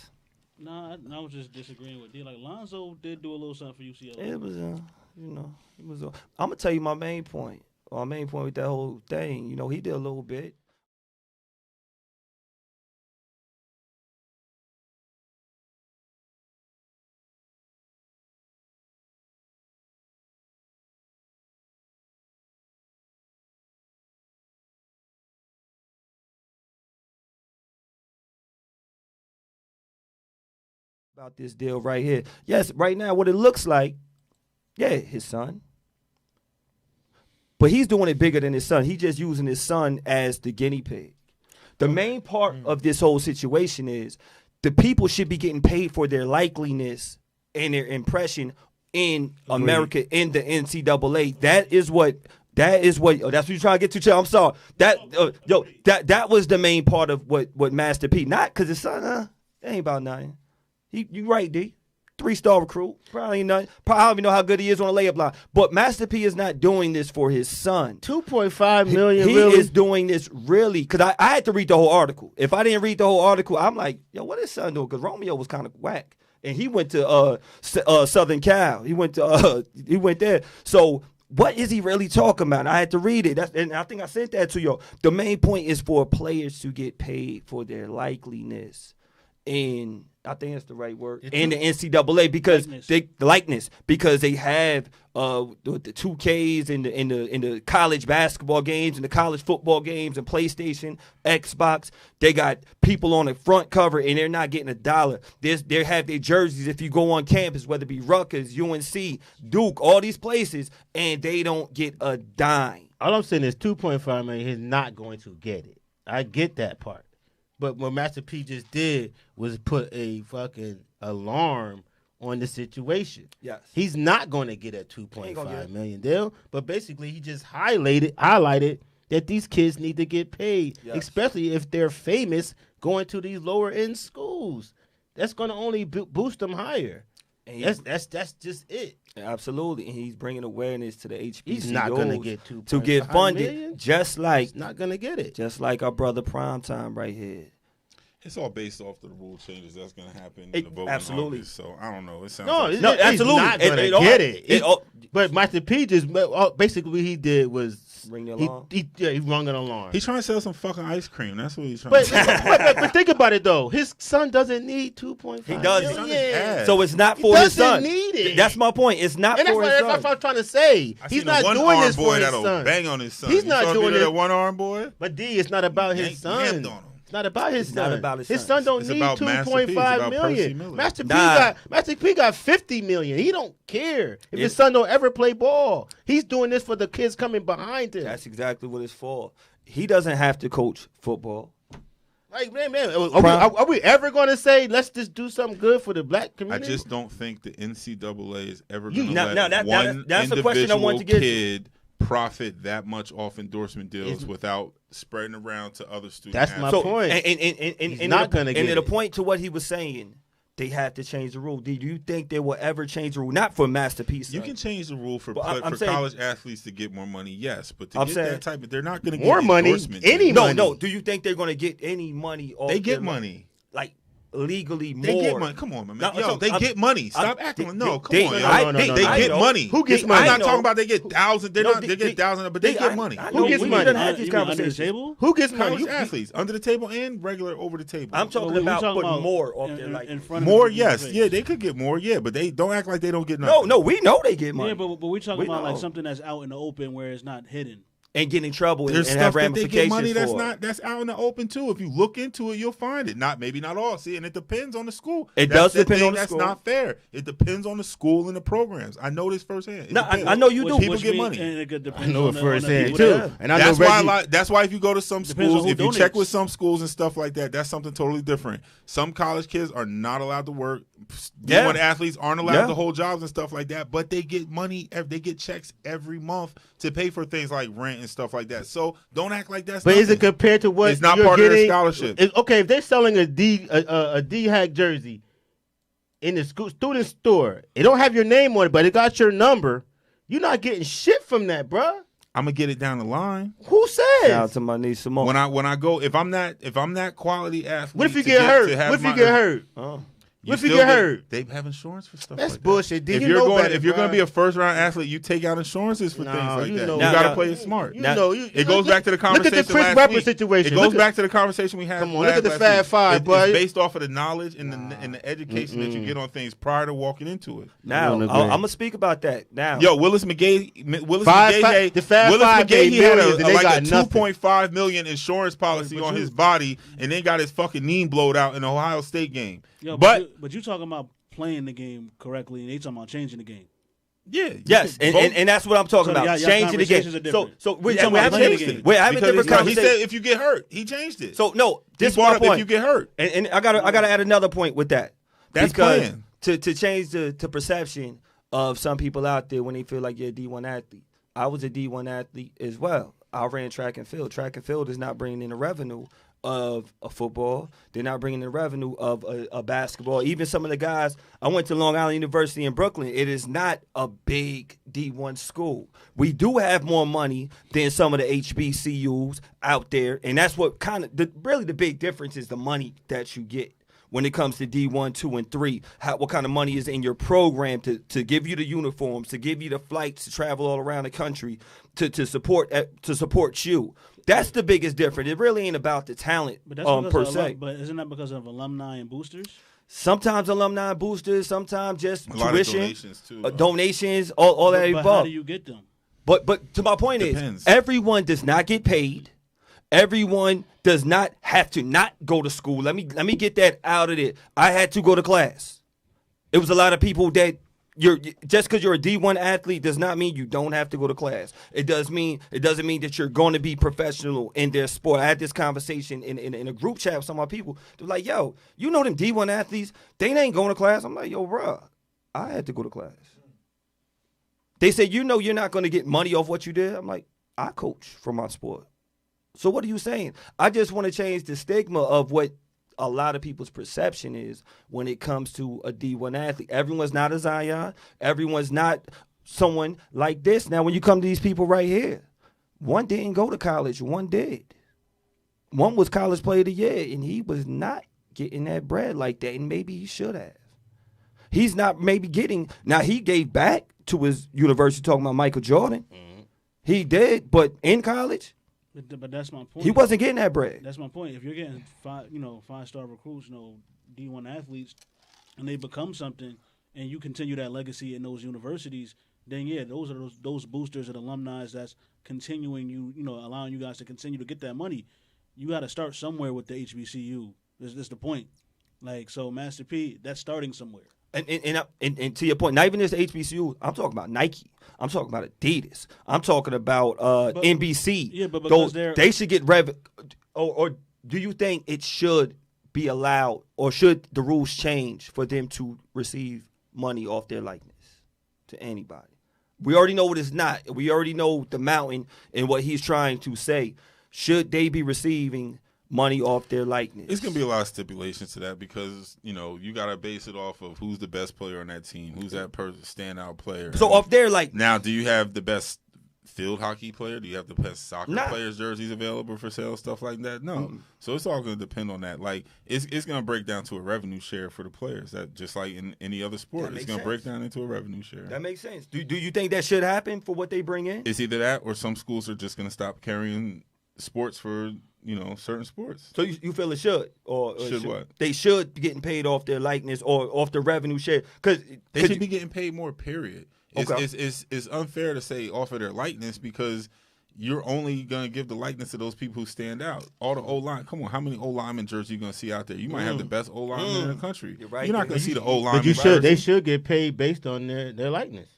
No, I was just disagreeing with D. Like Lonzo did do a little something for UCLA. It was, it was. I'm gonna tell you my main point. My main point with that whole thing. He did a little bit. About this deal right here. Yes, right now what it looks like, his son. But he's doing it bigger than his son. He's just using his son as the guinea pig. The main part of this whole situation is the people should be getting paid for their likeliness and their impression in America, in the NCAA. That's what you're trying to get to, Chill. I'm sorry. That was the main part of what Master P. Not because his son, that ain't about nothing. You right, D. 3-star recruit. Probably nothing. Probably don't even know how good he is on a layup line. But Master P is not doing this for his son. $2.5 million. He is doing this really because I had to read the whole article. If I didn't read the whole article, I'm like, yo, what is son doing? Because Romeo was kind of whack, and he went to Southern Cal. He went there. So what is he really talking about? I had to read it. And I think I sent that to you. The main point is for players to get paid for their likeliness. And I think that's the right word. And the NCAA because because they have the 2Ks in the college basketball games and the college football games and PlayStation, Xbox. They got people on the front cover and they're not getting $1. They have their jerseys if you go on campus, whether it be Rutgers, UNC, Duke, all these places, and they don't get a dime. All I'm saying is $2.5 million. He's not going to get it. I get that part. But what Master P just did was put a fucking alarm on the situation. Yes. He's not going to get a $2.5 million deal, but basically he just highlighted that these kids need to get paid, especially if they're famous going to these lower end schools. That's going to only boost them higher. And that's just it. Absolutely, and he's bringing awareness to the HBCUs. He's not going to get to get funded, million. Just like he's not going to get it. Just like our brother Primetime right here. It's all based off the rule changes that's going to happen in the voting absolutely. August, so I don't know. It sounds no, like absolutely. He's not going to get it. But Master P just basically what he did was ring the alarm. He rung an alarm. He's trying to sell some fucking ice cream. That's what he's trying to sell. But think about it though. His son doesn't need $2.5 He doesn't. million. So it's not for his son. He doesn't need it. That's my point. It's not for his son. That's what I'm trying to say. He's not doing this for his son. Bang on his son. He's not doing it. That one arm boy. But D, it's not about his son. It's not about his son. Not about his son don't need $2.5 million. Master P got $50 million. He don't care if his son don't ever play ball. He's doing this for the kids coming behind him. That's exactly what it's for. He doesn't have to coach football. Like man, are we ever going to say let's just do something good for the black community? I just don't think the NCAA is ever going to let one that's the question I want to get kid profit that much off endorsement deals without spreading around to other students. That's my point. And not going to get it. And the point to what he was saying, they have to change the rule. Do you think they will ever change the rule? Not for masterpiece. You can change the rule for college athletes to get more money, yes, but to get that type of, they're not going to get more money. Any money? No. Do you think they're going to get any money? They get money. Like legally more. They get money. Come on, man. They get money. Stop acting. Come on. They get money. Who gets money? I'm not talking about they get thousands. They get thousands, but they get money. Who gets money? Who gets money? College athletes under the table and regular over the table. I'm talking about putting more off their like in front of more. Yes, yeah, they could get more. Yeah, but they don't act like they don't get nothing. No, we know they get money. Yeah, but we're talking about like something that's out in the open where it's not hidden. And get in trouble and have ramifications that they get money for. that's out in the open too. If you look into it, you'll find it. Maybe not all. See, and it depends on the school. It does depend on the school. That's not fair. It depends on the school and the programs. I know this firsthand. I know you do. People get money. I know it firsthand too. And I know that's why if you go to some schools, if you check with some schools and stuff like that, that's something totally different. Some college kids are not allowed to work D1 athletes aren't allowed to hold jobs and stuff like that, but they get money. They get checks every month to pay for things like rent and stuff like that. So don't act like that's. But is it compared to what? It's not part of their scholarship. Okay, if they're selling a D-Hack jersey in the student store, it don't have your name on it, but it got your number. You're not getting shit from that, bruh. I'm gonna get it down the line. Who says? Shout out to my niece Simone. When I go, if I'm that quality athlete, what if you get hurt? What if you get hurt? What if you get hurt? They have insurance for stuff. That's like bullshit. That. If you're going to be a first round athlete, you take out insurances for things like that. You got to play it smart. It goes back to the conversation. Look at the Chris Webber situation. It goes back to the conversation we had. Come on, look at the Fab Five, boy. It's based off of the knowledge and the education that you get on things prior to walking into it. Now I'm gonna speak about that. Now, Willis McGahee, he had a $2.5 million insurance policy on his body, and then got his fucking knee blowed out in the Ohio State game. But you talking about playing the game correctly, and they talking about changing the game. Yeah. Yes, and that's what I'm talking about. Changing the game. So we're having a different conversation. He said if you get hurt, he changed it. So no, this is my point. If you get hurt, and I gotta add another point with that. That's playing to change the perception of some people out there when they feel like you're a D1 athlete. I was a D1 athlete as well. I ran track and field. Track and field is not bringing in the revenue of a football. They're not bringing the revenue of a basketball. Even some of the guys, I went to Long Island University in Brooklyn. It is not a big D1 school. We do have more money than some of the HBCUs out there, and that's what really the big difference is the money that you get when it comes to D1, 2, and 3. What kind of money is in your program to give you the uniforms, to give you the flights to travel all around the country, to support you. That's the biggest difference. It really ain't about the talent per se. But isn't that because of alumni and boosters? Sometimes alumni and boosters, sometimes just tuition, donations too. Donations, all that above. But how do you get them? But to my point is, everyone does not get paid. Everyone does not have to not go to school. Let me get that out of it. I had to go to class. It was a lot of people that just because you're a D1 athlete does not mean you don't have to go to class. It doesn't mean that you're going to be professional in their sport. I had this conversation in a group chat with some of my people. They're like, yo, you know them D1 athletes, they ain't going to class. I'm like, yo, bro, I had to go to class. They say, you're not going to get money off what you did. I'm like, I coach for my sport. So what are you saying? I just want to change the stigma of what a lot of people's perception is when it comes to a D1 athlete. Everyone's not a Zion. Everyone's not someone like this. Now, when you come to these people right here, one didn't go to college. One did. One was college player of the year, and he was not getting that bread like that, and maybe he should have. He's not maybe getting – now, he gave back to his university, talking about Michael Jordan. Mm-hmm. He did, but in college – but that's my point. He wasn't getting that bread. That's my point. If you're getting five-star recruits, D1 athletes, and they become something, and you continue that legacy in those universities, then those are those boosters and alumni that's continuing allowing you guys to continue to get that money. You got to start somewhere with the HBCU. That's the point. So Master P, that's starting somewhere. And to your point, not even this HBCU, I'm talking about Nike. I'm talking about Adidas. I'm talking about NBC. Yeah, but because they should get revenue. Or do you think it should be allowed, or should the rules change for them to receive money off their likeness to anybody? We already know what it's not. We already know the mountain and what he's trying to say. Should they be receiving money off their likeness? It's going to be a lot of stipulations to that because, you got to base it off of who's the best player on that team, who's that standout player. So off there, now, do you have the best field hockey player? Do you have the best soccer players' jerseys available for sale, stuff like that? No. Mm-hmm. So it's all going to depend on that. It's going to break down to a revenue share for the players. That just like in any other sport, it's going to break down into a revenue share. That makes sense. Do you think that should happen for what they bring in? It's either that or some schools are just going to stop carrying sports for certain sports. So you feel it should? Or should what? They should be getting paid off their likeness or off the revenue share. Cause they should be getting paid more, period. It's unfair to say off of their likeness because you're only going to give the likeness to those people who stand out. All the O-line. Come on, how many O-lineman jerseys you going to see out there? You might have the best O-lineman in the country. You're right. You're not going to see the O-lineman. But they should get paid based on their likeness.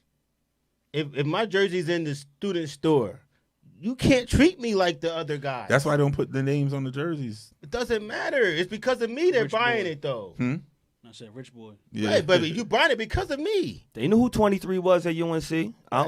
If my jersey's in the student store, you can't treat me like the other guy. That's why I don't put the names on the jerseys. It doesn't matter. It's because of me they're buying it, though. I said rich boy. Yeah. Right, but you buying it because of me. They knew who 23 was at UNC.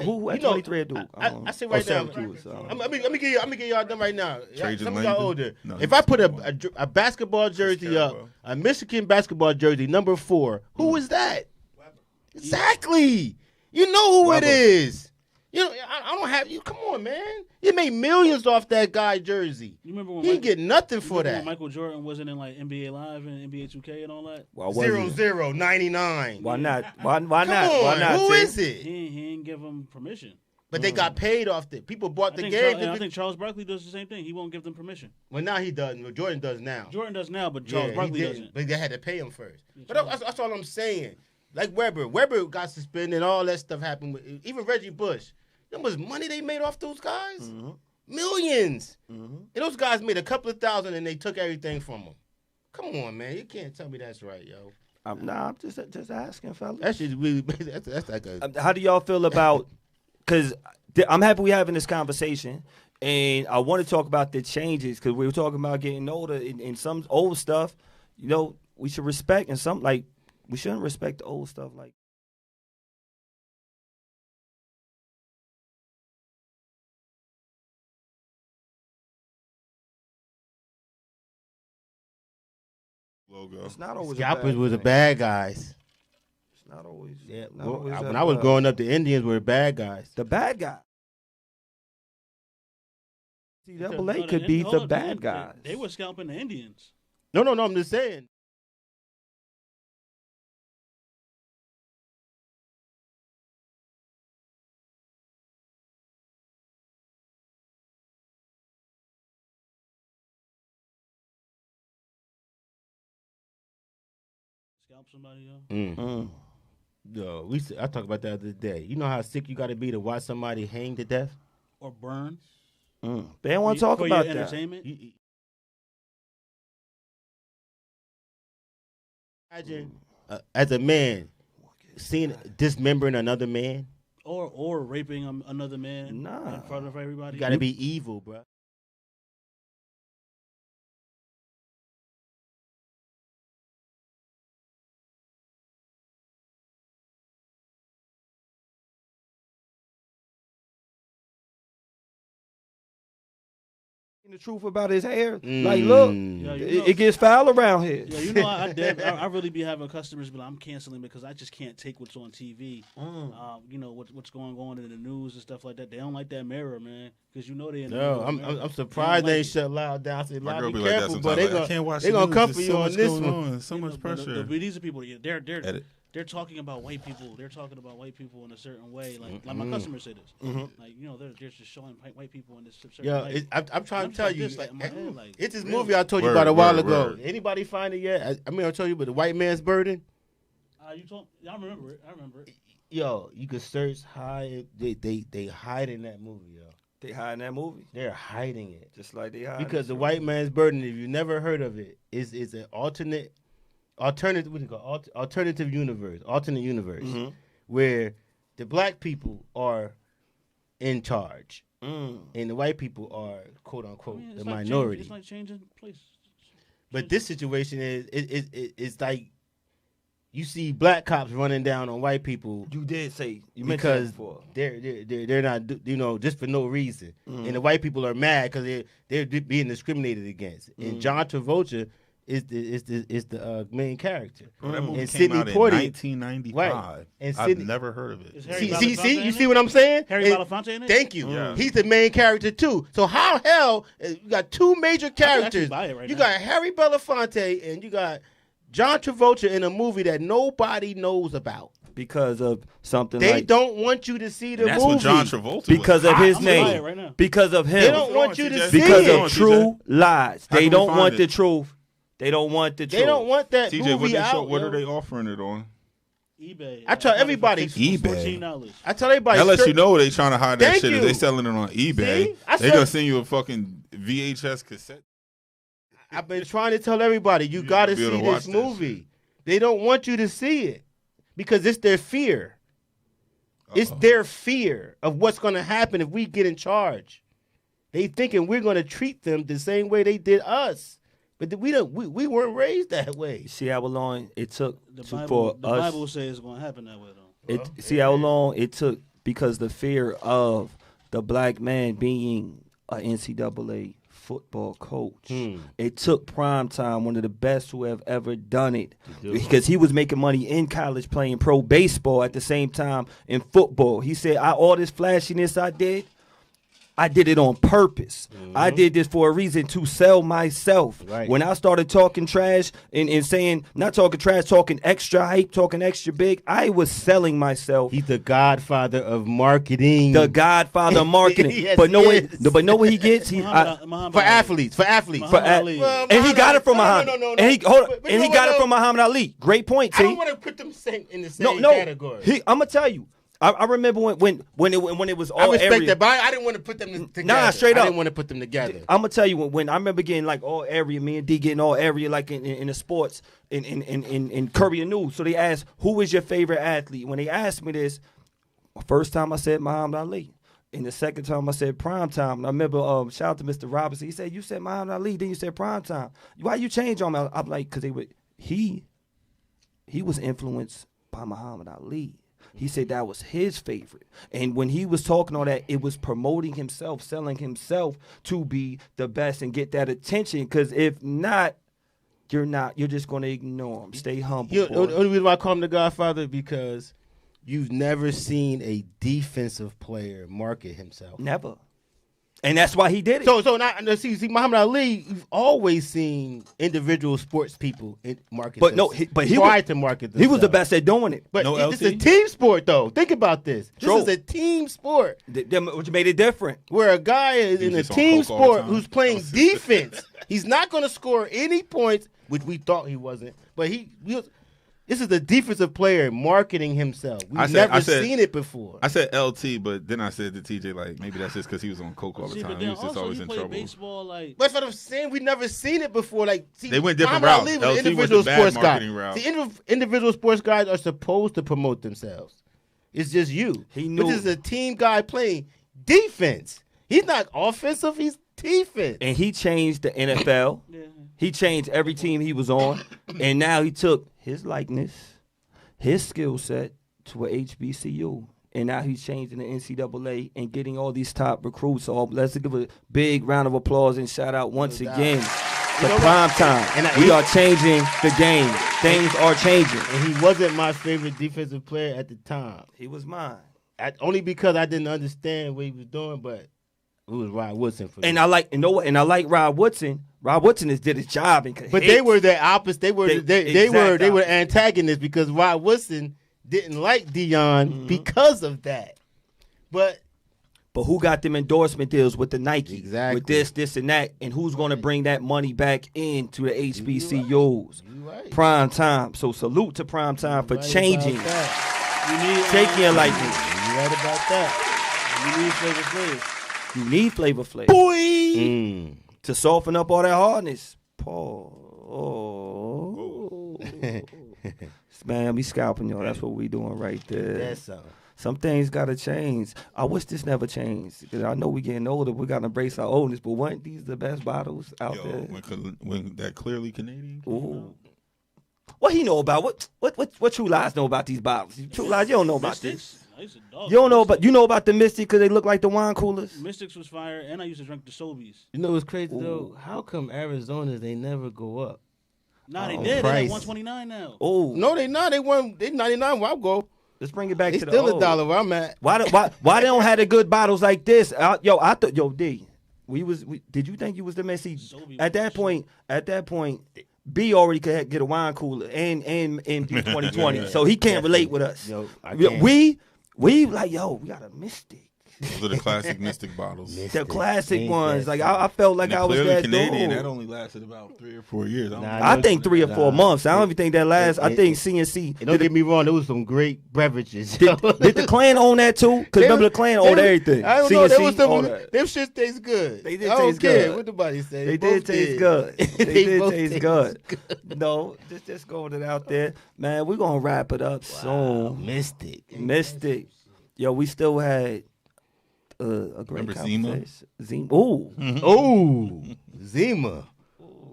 Who at 23 at Duke? I say right now. Let me give y'all them right now. Some of y'all older. No, if I put a basketball jersey up, a Michigan basketball jersey, number 4, who is that? Weber. Exactly. You know who Weber. It is. You know, I don't have you. Come on, man. You made millions off that guy jersey. You remember when he didn't get nothing for that. When Michael Jordan wasn't in like NBA Live and NBA 2K and all that. Well, 0-0, 99. Why not? Why not? Why not? Who is it? He didn't give him permission. But they got paid off it. People bought the game. I think Charles Barkley does the same thing. He won't give them permission. Well, now he doesn't. Well, Jordan does now. Jordan does now, but Charles Barkley doesn't. But they had to pay him first. But that's all I'm saying. Like Weber. Weber got suspended and all that stuff happened. Even Reggie Bush. How much money they made off those guys? Mm-hmm. Millions. Mm-hmm. And those guys made a couple of thousand and they took everything from them. Come on, man. You can't tell me that's right, yo. I'm just asking, fellas. That's just really, that's like a... How do y'all feel about, because I'm happy we're having this conversation, and I want to talk about the changes, because we were talking about getting older, and some old stuff, you know, we should respect, and some, like, we shouldn't respect the old stuff, like, logo. It's not always Scalpers were the bad guys. It's not always. Yeah. When I was growing up, the Indians were the bad guys. The bad guy. NCAA could be the bad guys. They were scalping the Indians. No. I'm just saying. Scalp somebody, yo. I talked about that the other day. You know how sick you got to be to watch somebody hang to death or burn. They don't want to talk about that. Entertainment. Imagine as a man seeing dismembering another man, or raping another man in front of everybody. You got to be evil, bro. The truth about his hair, like, look, it gets foul around here. Yeah, you know, I really be having customers, but I'm canceling because I just can't take what's on TV. You know what's going on in the news and stuff like that. They don't like that mirror, man, because you know they. I'm surprised they ain't shut Loud down. I said, Loud, be careful, but they gonna come for you on this one. So much pressure. But these are people. They're talking about white people. They're talking about white people in a certain way. Like my customers say this. Like, you know, they're just showing white people in this certain way. I'm trying to tell you. It's this movie I told you about a while ago. Anybody find it yet? I told you about The White Man's Burden. I remember it. Yo, you can search hide. They hide in that movie, yo. They hide in that movie? They're hiding it. Just like they hide. Because The White Man's Burden, if you never heard of it, is an alternative universe, where the black people are in charge and the white people are quote unquote the minority. It's like changing place. But this situation it's like you see black cops running down on white people. You did say because they're not, you know, just for no reason, and the white people are mad because they're being discriminated against. And John Travolta is the main character. That movie came out in 1995. Right. And I've never heard of it. You see what I'm saying? Harry Belafonte in it? Thank you. Yeah. He's the main character too. So how hell you got two major characters? You got Harry Belafonte and you got John Travolta in a movie that nobody knows about. Because of something they don't want you to see the movie. That's what John Travolta because of his name. Right, because of him. They don't want you to see it. Because of true lies. They don't want the truth. They don't want the truth. They don't want that TJ, movie out. What are they offering it on? eBay. I tell everybody. eBay. I tell everybody. That lets you know they trying to hide that shit. You. If they selling it on eBay, they gonna send you a fucking VHS cassette. I've been trying to tell everybody you gotta see this movie. They don't want you to see it because it's their fear. It's their fear of what's gonna happen if we get in charge. They thinking we're gonna treat them the same way they did us. But we weren't raised that way. See how long it took for us. The Bible says it's going to happen that way, though. See how long it took because the fear of the black man being an NCAA football coach. It took Primetime, one of the best who have ever done it, because he was making money in college playing pro baseball at the same time in football. He said, all this flashiness I did it on purpose. I did this for a reason, to sell myself. Right. When I started talking trash and saying, not talking trash, talking extra hype, talking extra big, I was selling myself. He's the godfather of marketing. The godfather of marketing. Yes, but know what he gets? For athletes. And he got it from Muhammad. No. And he got it from Muhammad Ali. Great point, T. I don't want to put them in the same category. I'm gonna tell you. I remember when it was all I respect area. that, but I didn't want to put them together. Nah, straight up. I didn't want to put them together. I'm gonna tell you when I remember getting like all area, me and D getting all area like in the sports in Courier News. So they asked, who is your favorite athlete? When they asked me this, first time I said Muhammad Ali. And the second time I said Primetime. And I remember, shout out to Mr. Robinson. He said, you said Muhammad Ali, then you said Primetime. Why you change on me? I'm like, because he was influenced by Muhammad Ali. He said that was his favorite. And when he was talking all that, it was promoting himself, selling himself to be the best and get that attention. Because if not, you're just going to ignore him. Stay humble. The only reason why I call him the Godfather, because you've never seen a defensive player market himself. Never. And that's why he did it. So now, see, Muhammad Ali, you've always seen individual sports people market. But he tried to market themselves. He was the best at doing it. But it's a team sport, though. Think about this. True. This is a team sport. Which made it different. Where a guy is in a team sport who's playing defense. He's not going to score any points, which we thought he wasn't. But this is a defensive player marketing himself. We've never seen it before. I said LT, but then I said to TJ, like, maybe that's just because he was on coke all the time. He was just always in trouble. Baseball, but that's what I'm saying. We've never seen it before. Like, see, they went different routes. LT was the bad marketing route. See, individual sports guys are supposed to promote themselves. It's just you. He knew. But this is a team guy playing defense. He's not offensive. He's defense. And he changed the NFL. Yeah. He changed every team he was on. And now he took his likeness, his skill set to a HBCU. And now he's changing the NCAA and getting all these top recruits. So let's give a big round of applause and shout out once again to Primetime. We are changing the game. Things are changing. And he wasn't my favorite defensive player at the time. He was mine. Only because I didn't understand what he was doing, but it was Rod Woodson for me. And I like Rod Woodson. Rod Woodson did his job. But they were the opposite. They were antagonists because Rod Woodson didn't like Dion because of that. But who got them endorsement deals with the Nike? Exactly. With this, and that, and who's going to bring that money back into the HBCUs? Right. Primetime. So salute to Primetime for changing. Shaking your lightning. You're right about that. You need Flavor Flav. You need Flavor Flav. Boy! To soften up all that hardness. Paul. Man, we scalping y'all. That's what we doing right there. That's so. Some things got to change. I wish this never changed. Because I know we getting older. We got to embrace our oldness. But weren't these the best bottles out there? When that clearly Canadian. Ooh. What he know about? What True Lies know about these bottles? True Lies, you don't know about this. You don't know about the Mystic because they look like the wine coolers. Mystics was fire, and I used to drink the Sobeys. You know what's crazy though? How come Arizona they never go up? Nah, they did. They're at 129 now. Oh no, they not. They 99 where I go. Let's bring it back to the still $1 where I'm at. Why they don't have the good bottles like this? I thought D. Did you think you was the Messi? At that point, B already could get a wine cooler and do 2020, so he can't relate with us. Yo, we like, we got a Mystic. Those are the classic Mystic bottles. The classic ones. Like I felt like I was that Canadian. dude. That only lasted about 3 or 4 years. I think 3 or 4 months. I don't even think that lasts. I think CNC. Don't get me wrong. There was some great beverages. Did the Klan own that too? Because remember the Klan owned everything. I don't know. There was some. Them shit taste good. They did taste good. What nobody say. They did taste good. They did taste good. No, just going it out there, man. We're gonna wrap it up soon. Mystic. Yo, we still had a great Remember conversation. Zima? Ooh. Ooh. Zima.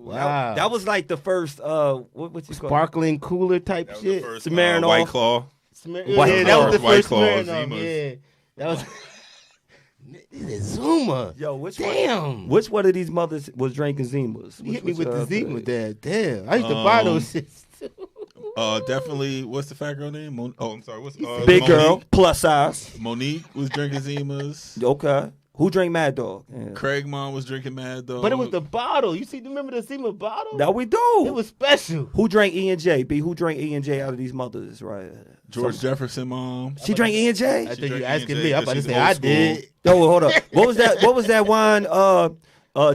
Wow. That was like the first what you call sparkling cooler type shit. Smirnoff. White Claw. Yeah, that was the first Claw, Smirnoff. Zimas. Yeah, that was. This is Zuma. Yo, which one of these mothers was drinking Zimas? You hit me with the Zima there. Damn. I used to buy those shits too. Definitely. What's the fat girl name? I'm sorry. What's Big Monique? girl, plus size. Monique was drinking Zimas. Okay. Who drank Mad Dog? Yeah. Craig mom was drinking Mad Dog. But it was the bottle. You remember the Zima bottle? Now we do. It was special. Who drank E&J? B, who drank E&J out of these mothers? Right. George Jefferson mom. She drank E&J? I think you asking me. I'm about to say I did. Yo, hold up. What was that wine?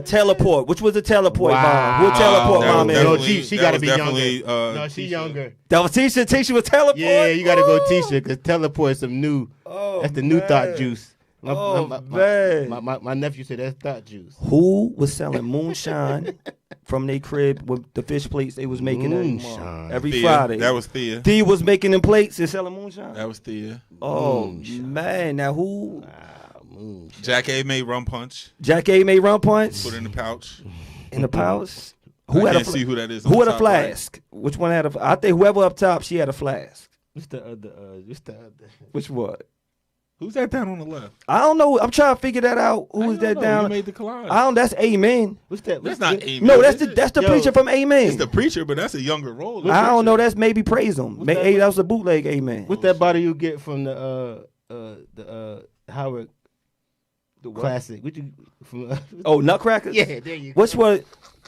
Teleport. Which was the Teleport mom? Who Teleport mom is? No, she got to be younger. No, she younger. That was Tisha. Tisha was Teleport? Yeah, you got to go Tisha because Teleport is some new. That's the new thought juice. My nephew said that's thought juice. Who was selling moonshine from their crib with the fish plates they was making every Thea. Friday? That was Thea. Thea was making them plates and selling moonshine? That was Thea. Oh, man. Now who? Jack A made rum punch. Jack A made rum punch? Put it in the pouch. In the pouch? I can't see who that is. Who had a flask? Right? Which one had a? I think whoever up top, she had a flask. What's the other? Which one? Who's that down on the left? I don't know. I'm trying to figure that out. Who is that down? You made the collage. That's Amen. What's that? That's not Amen. No, that's the preacher from Amen. It's the preacher, but that's a younger role. I don't know. That's maybe Praise Him. That was a bootleg Amen. What's that bottle you get from the Howard Classic? What you from? Nutcrackers. Yeah, there you go. Which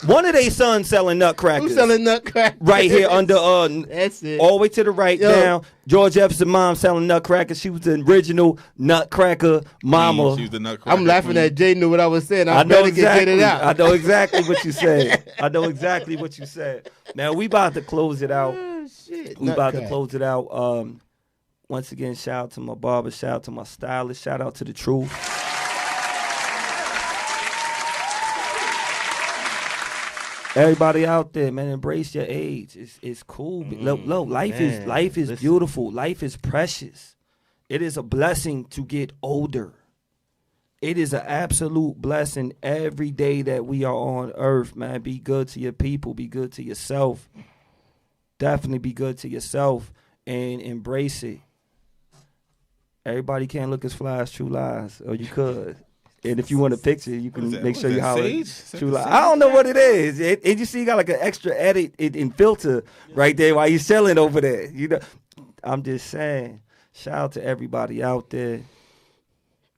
one of their sons selling nutcrackers? Who's selling nutcrackers? Right here under that's it. All the way to the right down. George Jefferson mom selling nutcrackers. She was the original nutcracker mama. She was the nutcracker. I'm laughing at Jay knew what I was saying. I better get it out. I know exactly what you said. Now we about to close it out. Once again, shout out to my barber, shout out to my stylist, shout out to the Truth. Everybody out there, man, embrace your age. It's cool. Look, life is beautiful. Life is precious. It is a blessing to get older. It is an absolute blessing every day that we are on earth, man. Be good to your people. Be good to yourself. Definitely be good to yourself and embrace it. Everybody can't look as fly as True Lies, or you could. And if you want a picture, you can make sure you holler. True Lies. I don't know what it is. And you see, you got like an extra edit and filter right there while you're selling over there. You know, I'm just saying. Shout out to everybody out there.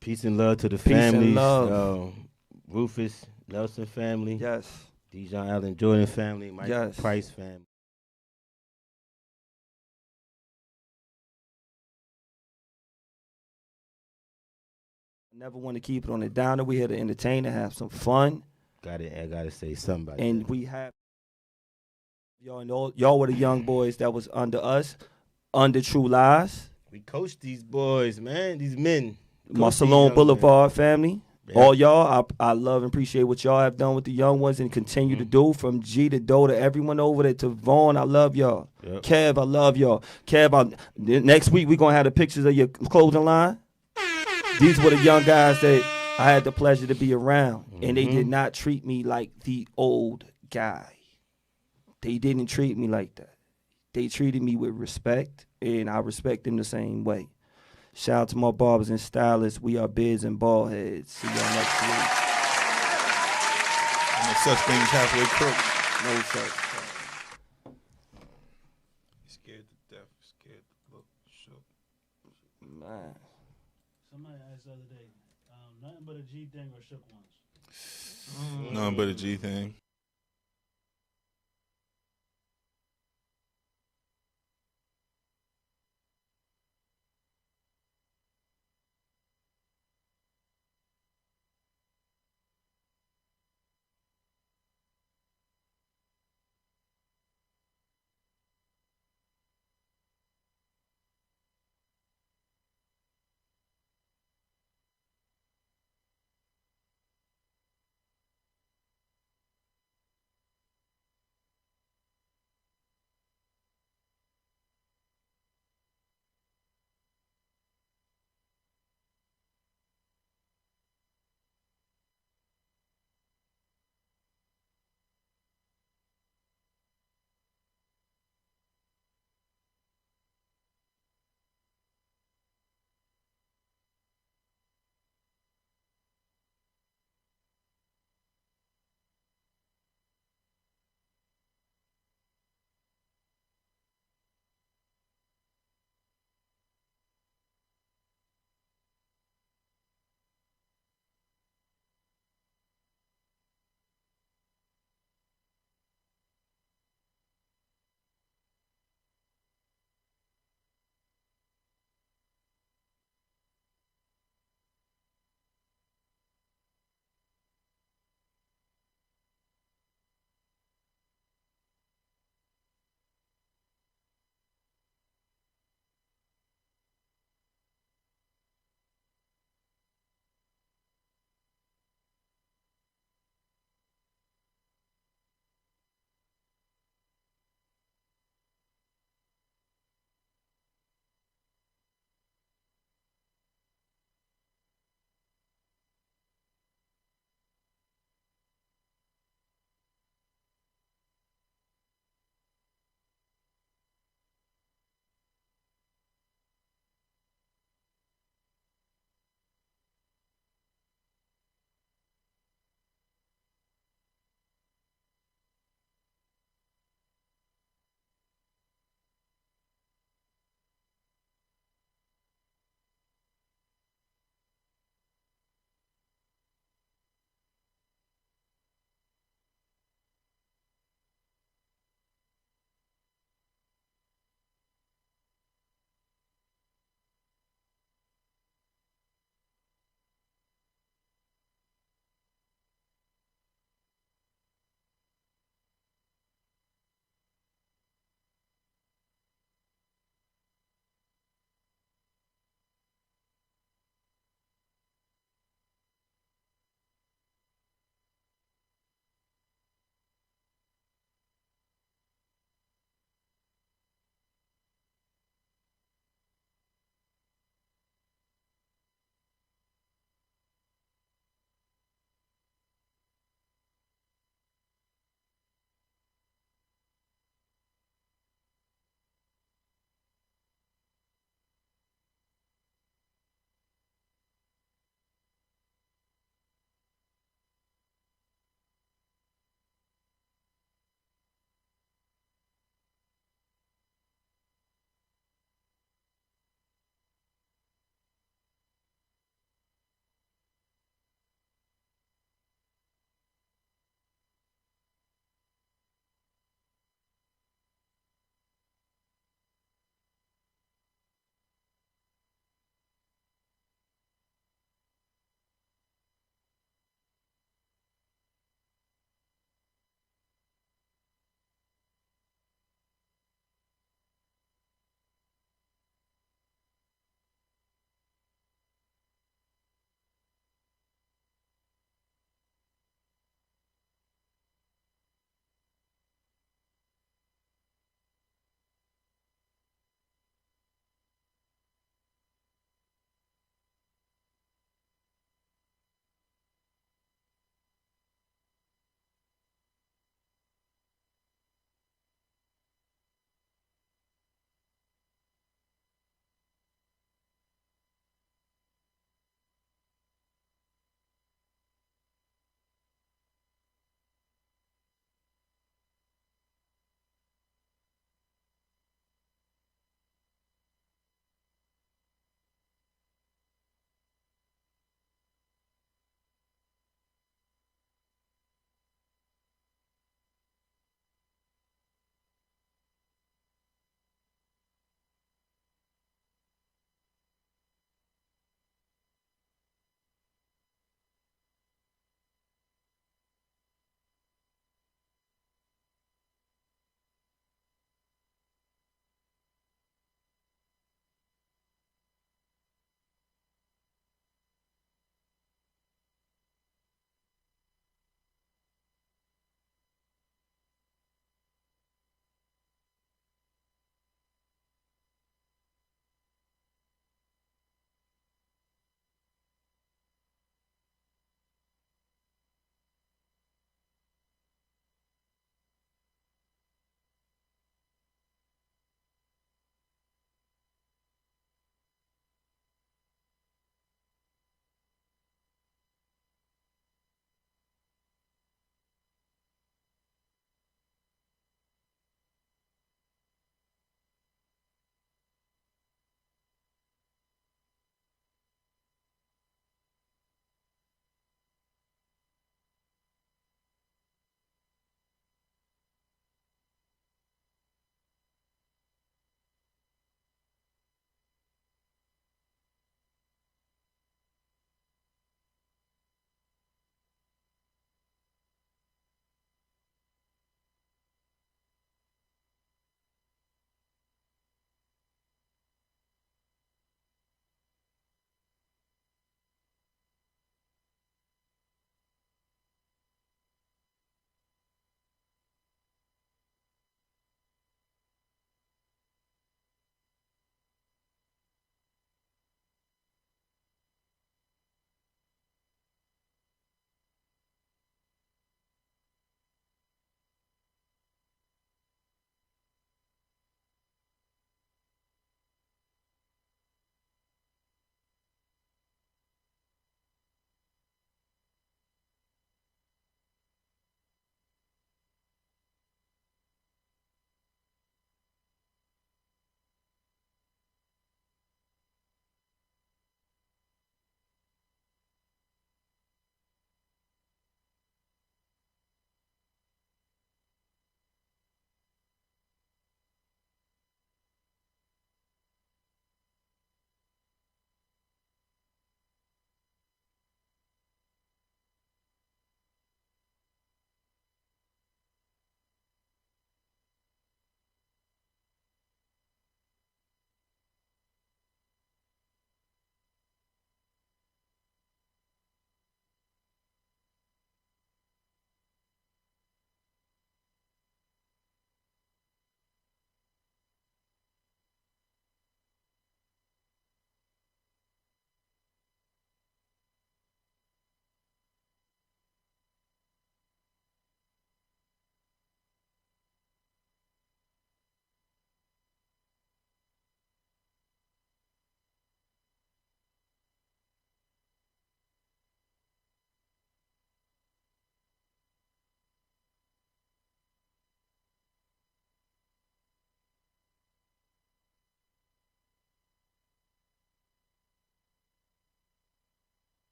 Peace and love to the families. Peace and love. Rufus Nelson family. Yes. Dijon Allen Jordan family. Mike Price family. Never want to keep it on the downer. We here to entertain and have some fun. I gotta say something. And we have y'all were the young boys that was under us, under True Lies. We coach these boys, man. These men. My Salone Boulevard family. Yeah. All y'all, I love and appreciate what y'all have done with the young ones and continue to do. From G to Do to everyone over there to Vaughn, I love y'all. Yep. Kev, I love y'all. Kev, next week we gonna have the pictures of your clothing line. These were the young guys that I had the pleasure to be around, and they did not treat me like the old guy. They didn't treat me like that. They treated me with respect, and I respect them the same way. Shout out to my barbers and stylists. We are Beards N Baldheads. See y'all next week. No such thing as halfway crook. No such thing. Scared to death. Scared to look. Shook. Man. Somebody asked the other day, nothing but a G thing or shook ones? Nothing but a G thing.